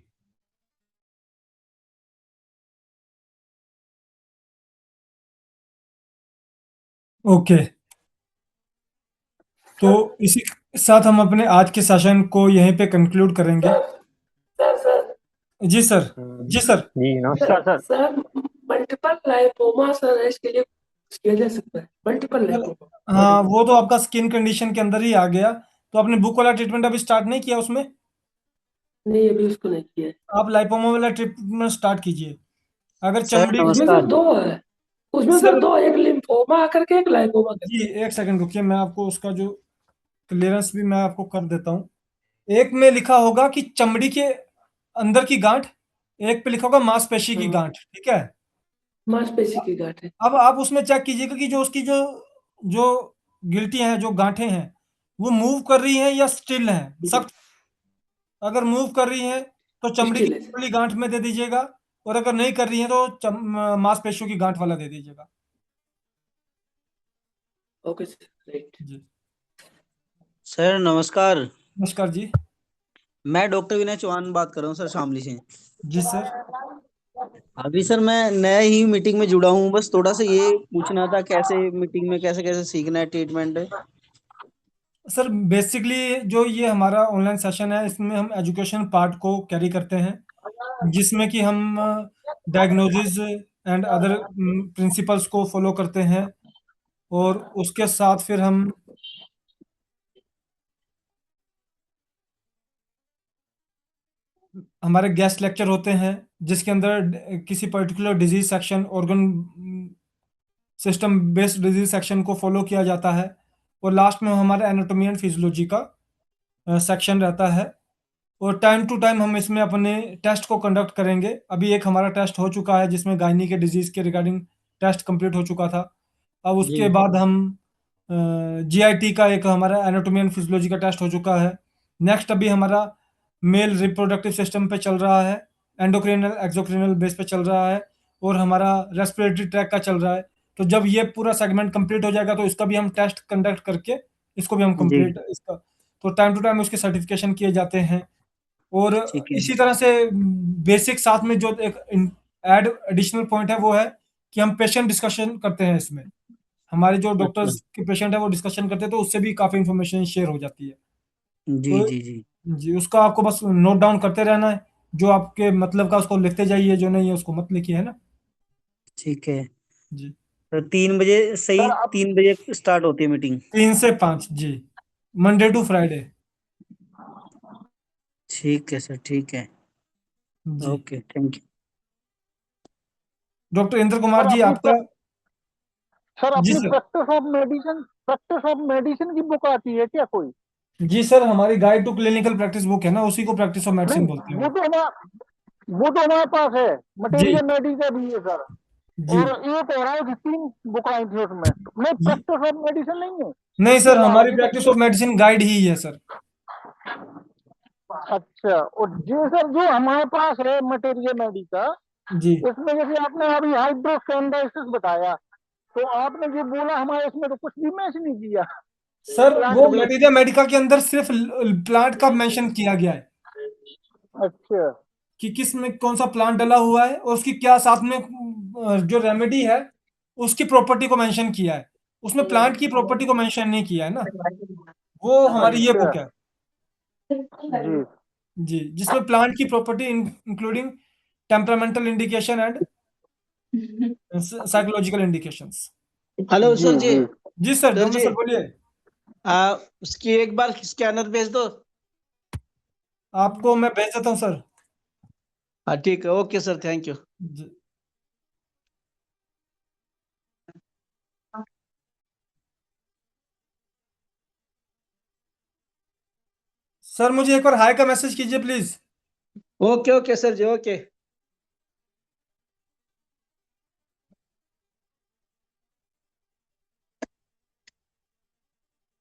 ओके, तो इसी के साथ हम अपने आज के सेशन को यहीं पे कंक्लूड करेंगे। जी सर। जी सर। जी नमस्कार sir. Sir multiple lipoma sir इसके लिए किया जा सकता है मल्टीपल लाइपोमा। हाँ, वो तो आपका स्किन कंडीशन के अंदर ही आ गया। तो आपने बुक वाला ट्रीटमेंट अभी स्टार्ट नहीं किया उसमें? नहीं अभी उसको नहीं किया है। आप लाइपोमा वाला ट्रीटमेंट स्टार्ट कीजिए। अगर सर चमड़ी उसमें नमस्कार। सर दो है, उसमें सर सर दो, एक लिम्फोमा आकर के एक लाइपोमा जी करके। एक सेकंड रुकिए, मैं आपको उसका जो क्लियरेंस भी मैं आपको कर देता हूँ। एक में लिखा होगा कि चमड़ी के अंदर की गांठ, एक पे लिखा होगा मांसपेशी की हाँ गांठ, ठीक है। मांसपेशी की गांठ है। अब आप उसमें चेक कीजिएगा कि जो उसकी जो जो गिल्टियां हैं, जो गांठें हैं, वो मूव कर रही हैं या स्टिल हैं, सख्त। अगर मूव कर रही हैं तो चमड़ी की स्टिल है सर। वाली गांठ में दे दीजिएगा, और अगर नहीं कर रही हैं तो मांसपेशियों की गांठ वाला दे दीजिएगा। Okay sir right. जी सर नमस्कार। नमस्कार जी। मैं डॉक्टर विनय चौहान बात कर रहा हूँ सर, शामली से। जी सर। अभी सर मैं नया ही मीटिंग में जुड़ा हूँ, बस थोड़ा सा ये पूछना था कैसे मीटिंग में कैसे कैसे सीखना है ट्रीटमेंट। सर बेसिकली जो ये हमारा ऑनलाइन सेशन है, इसमें हम एजुकेशन पार्ट को कैरी करते हैं, जिसमें कि हम डायग्नोसिस एंड अदर प्रिंसिपल्स को फॉलो करते हैं। और उसके साथ फिर हम हमारे गेस्ट लेक्चर होते हैं, जिसके अंदर किसी particular disease section, organ system based disease section को फॉलो किया जाता है। और लास्ट में हमारा एनाटॉमी एंड फिजियोलॉजी का सेक्शन रहता है। और टाइम टू टाइम हम इसमें अपने टेस्ट को कंडक्ट करेंगे। अभी एक हमारा टेस्ट हो चुका है जिसमें गायनी के डिजीज के रिगार्डिंग टेस्ट कंप्लीट हो चुका था। अब उसके जी बाद हम जीआईटी का एक हमारा एनाटॉमी एंड फिजियोलॉजी का टेस्ट हो चुका है। नेक्स्ट अभी हमारा मेल रिप्रोडक्टिव सिस्टम पे चल रहा है, एंडोक्रिनल एक्सोक्रिनल बेस पे चल रहा है, और हमारा रेस्पिरेटरी ट्रैक का चल रहा है। तो जब ये पूरा सेगमेंट कंप्लीट हो जाएगा तो इसका भी हम टेस्ट कंडक्ट करके इसको भी हम जी कंप्लीट इसका, तो टाइम टू टाइम उसके सर्टिफिकेशन किए जाते हैं। और ठीक है। इसी तरह से बेसिक साथ में जो एक एड एडिशनल पॉइंट है वो है कि हम पेशेंट डिस्कशन करते हैं इसमें। हमारे जो अच्छा। डॉक्टर्स के पेशेंट है वो डिस्कशन करते हैं, तो उससे भी काफी इंफॉर्मेशन शेयर हो जाती है। जी तो जी जी जी उसका आपको बस नोट डाउन करते रहना है, जो आपके मतलब का उसको लिखते जाइए, जो नहीं है उसको मत लिखिए, है ना। ठीक है। जी तो 3 बजे सही, 3 बजे स्टार्ट होती है मीटिंग। 3 से 5 जी, मंडे टू फ्राइडे। ठीक है सर, ठीक है। जी okay thank you. Doctor Indra Kumar sir जी अपनी आपका। सर जी अपनी सर। प्रैक्टिस ऑफ मेडिसिन की बुक आती है क्या कोई? जी सर, हमारी guide to clinical practice book है ना, उसी को प्रैक्टिस ऑफ मेडिसिन बोलते नहीं, हैं। वो तो हमारे पास है, जी मटेरियल मेडिसिन भी है सर। जी और ये कह रहा है कि 3 बुक आई थी उसमें, नहीं जी प्रैक्टिस ऑफ मेडिसिन नहीं है? नहीं ये सर, हमारी बायोलॉजी प्रैक्टिस का। ऑफ मेडिसिन गाइड ही है सर। अच्छा, और जी सर जो हमारे पास है मटेरियल मेडिका, जी इसमें जैसे आपने अभी हाइड्रोस्टैंडाइसिस बताया, तो आपने जो बोला हमारे इसमें तो कुछ भी मैच नहीं किया। सर प्लांट वो बेस। मटेरिया मेडिका के अंदर सिर्फ प्लांट का मेंशन किया गया है अच्छा कि किस में कौन सा प्लांट डला हुआ है और उसकी क्या साथ में जो रेमेडी है उसकी प्रॉपर्टी को मेंशन किया है, उसमें प्लांट की प्रॉपर्टी को मेंशन नहीं किया है ना। वो हमारी ये अच्छा बुक है जी जी, जिसमें प्लांट की property including temperamental indication and psychological indications. Hello जी सर जी। जी जी सर, सर डोमने जी सर बोलिए। उसकी एक बार स्कैनर भेज दो। आपको मैं भेज देता हूँ सर। हाँ ठीक है, ओके सर, थैंक यू। जी। सर मुझे एक बार हाय का मैसेज कीजिए प्लीज। ओके ओके सर जी, ओके।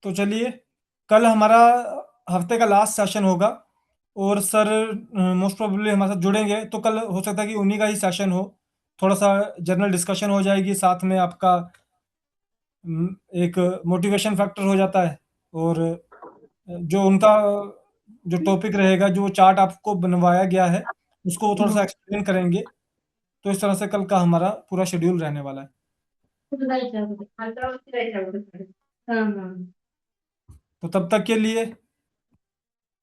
तो चलिए, कल हमारा हफ्ते का लास्ट सेशन होगा और सर मोस्ट प्रोबेबली हमारे साथ जुड़ेंगे, तो कल हो सकता है कि उन्हीं का ही सेशन हो। थोड़ा सा जनरल डिस्कशन हो जाएगी, साथ में आपका एक मोटिवेशन फैक्टर हो जाता है और जो उनका जो टॉपिक रहेगा, जो चार्ट आपको बनवाया गया है उसको वो थोड़ा सा एक्सप्लेन करेंगे। तो इस तरह से कल का हमारा पूरा शेड्यूल रहने वाला है। तो तब तक के लिए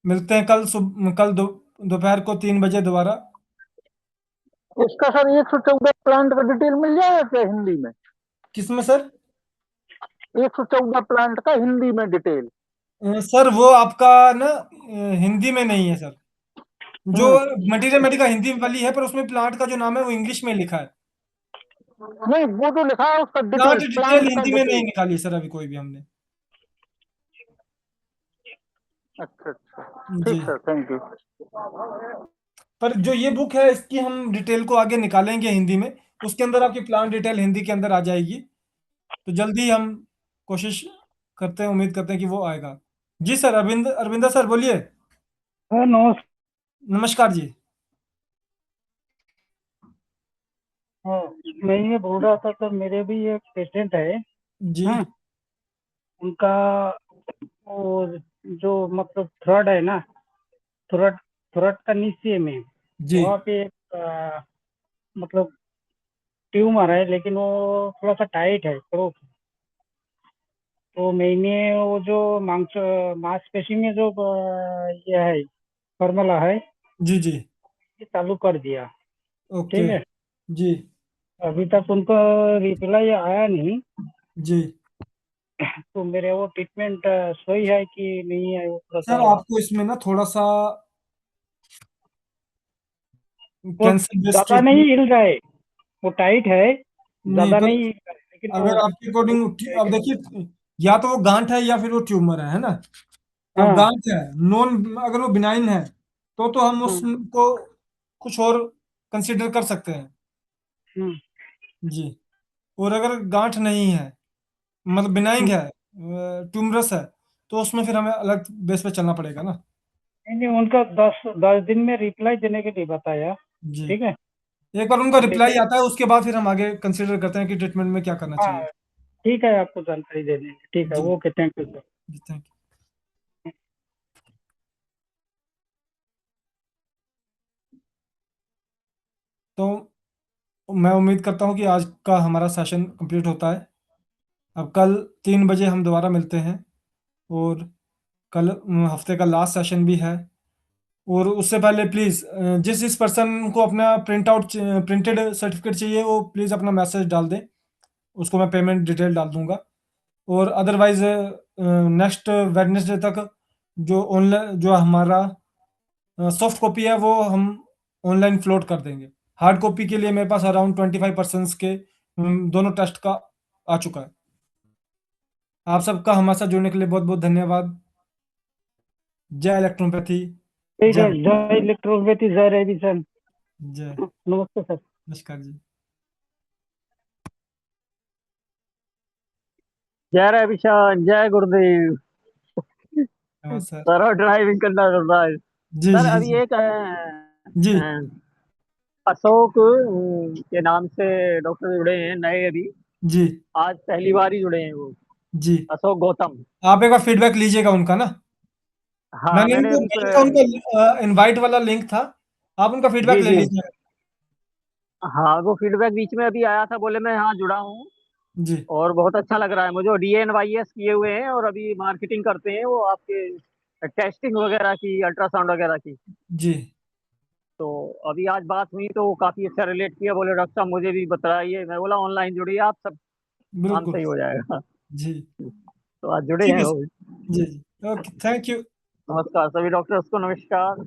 मिलते हैं कल दोपहर को 3 बजे दोबारा। इसका सर 114 प्लांट का डिटेल मिल जाएगा क्या हिंदी में? किसमें सर? 114 प्लांट का हिंदी में डिटेल। सर वो आपका ना हिंदी में नहीं है सर। जो मटेरियल मेडिका हिंदी वाली है, पर उसमें प्लांट का जो नाम है वो इंग्लिश में लिखा है। नहीं, वो जो लिखा है उसका प्लांट डिटेल, डिटेल प्लांट का हिंदी में नहीं डिटेल। निकाली सर अभी कोई भी हमने। अच्छा अच्छा, जी। ठीक सर, थैंक यू। पर जो ये बुक है इसकी हम डिटेल को आगे निकालेंगे हिंदी में, उसके अंदर आपकी प्लांट डिटेल हिंदी के अंदर आ जाएगी। तो जल्दी हम कोशिश करते हैं, उम्मीद करते हैं कि वो आएगा। जी सर, अरविंदा सर बोलिए। नमस्कार। नमस्कार जी। मैं ये बोल रहा था सर, मेरे भी एक पेशेंट है। जी हाँ, उनका वो जो मतलब थ्रोट है ना, थ्रोट थ्रोट का नीचे में जी वहाँ पे एक मतलब ट्यूमर है, लेकिन वो थोड़ा सा टाइट है थ्रोट। तो मैंने वो जो मांसपेशी में जो ये है फॉर्मूला है, जी जी। ये चालू कर दिया। ओके। ठीक है, जी अभी तक उनको रिप्लाई आया नहीं। जी। तो मेरे वो ट्रीटमेंट सही है कि नहीं है, वो थोड़ा सर सा आपको इसमें ना थोड़ा सा वो कैंसर बेस्ड ज्यादा नहीं ट्रीटमेंट। हिल रहा है, वो टाइट है, नहीं, ज्यादा पर नहीं हिल रहा है, लेकिन अगर वो आपके अकॉर्डिंग, अब देखिए, या तो वो गांठ है या फिर वो ट्यूमर है ना। तो हाँ। गांठ है, नॉन, अगर वो बिनाइन है तो हम हम्म, उसको कुछ और कंसिडर कर सकते हैं। हम्म, जी। और अगर गांठ नहीं है, मतलब बिनाइंग हम्म। है, ट्यूमरस है, तो उसमें फिर हमें अलग बेस पे चलना पड़ेगा ना। नहीं नहीं, उनका 10 दिन में रिप्लाई देने के लिए बताया। जी। ठीक है, एक बार उनका रिप्लाई लेकिन आता है उसके बाद फिर हम आगे कंसिडर करते हैं कि ट्रीटमेंट में क्या करना चाहिए। हाँ, ठीक है, आपको जानकारी दे देंगे। ठीक है, जी ओके, थैंक यू सर। जी, थैंक यू। तो मैं उम्मीद करता हूँ कि आज का हमारा सेशन कंप्लीट होता है। अब कल 3 बजे हम दोबारा मिलते हैं और कल हफ्ते का लास्ट सेशन भी है। और उससे पहले प्लीज़ जिस जिस पर्सन को अपना प्रिंटेड सर्टिफिकेट चाहिए वो प्लीज़ अपना मैसेज डाल दें, उसको मैं पेमेंट डिटेल डाल दूंगा। और अदरवाइज नेक्स्ट वेडनेसडे तक जो ऑनलाइन जो हमारा सॉफ्ट कॉपी है वो हम ऑनलाइन फ्लोट कर देंगे। हार्ड कॉपी के लिए मेरे पास अराउंड 25% के दोनों टेस्ट का आ चुका है। आप सबका हमारे साथ जुड़ने के लिए बहुत बहुत धन्यवाद। जय इलेक्ट्रोपैथी। ठीक जय है, भारत। जय इलेक्ट्रोपैथी, जय रेविजन। जय। नमस्ते सर। नमस्कार जी। जय रविशन, जय गुरुदेव। नमस्कार। सर ड्राइविंग करना पड़ता है। जी सर जी अभी जी एक जी अशोक के नाम से डॉक्टर जुड़े हैं नए अभी, जी। आज पहली बार ही जुड़े हैं वो। जी, अशोक गौतम। आप एक बार फीडबैक लीजिएगा उनका ना। हाँ मैंने मैंने उनको लिंक था, उनका इनवाइट वाला लिंक था, आप उनका फीडबैक जी ले जी लीजिएगा। हाँ, वो फीडबैक बीच में अभी आया था, बोले मैं हाँ जुड़ा हूँ जी और बहुत अच्छा लग रहा है मुझे। DNYS किए हुए हैं और अभी मार्केटिंग करते हैं वो आपके टेस्टिंग वगैरह की, अल्ट्रासाउंड वगैरह की। जी तो अभी आज बात हुई तो वो काफी अच्छा रिलेट किया, बोले डॉक्टर साहब मुझे भी बताइए। मैं बोला ऑनलाइन जुड़िए आप, सब काम बिल्कुल। सही हो जाएगा। जी तो आज जुड़े ठीक हैं है वो सर। भी। जी जी, ओके, थैंक यू। नमस्कार सभी डॉक्टर्स को, नमस्कार।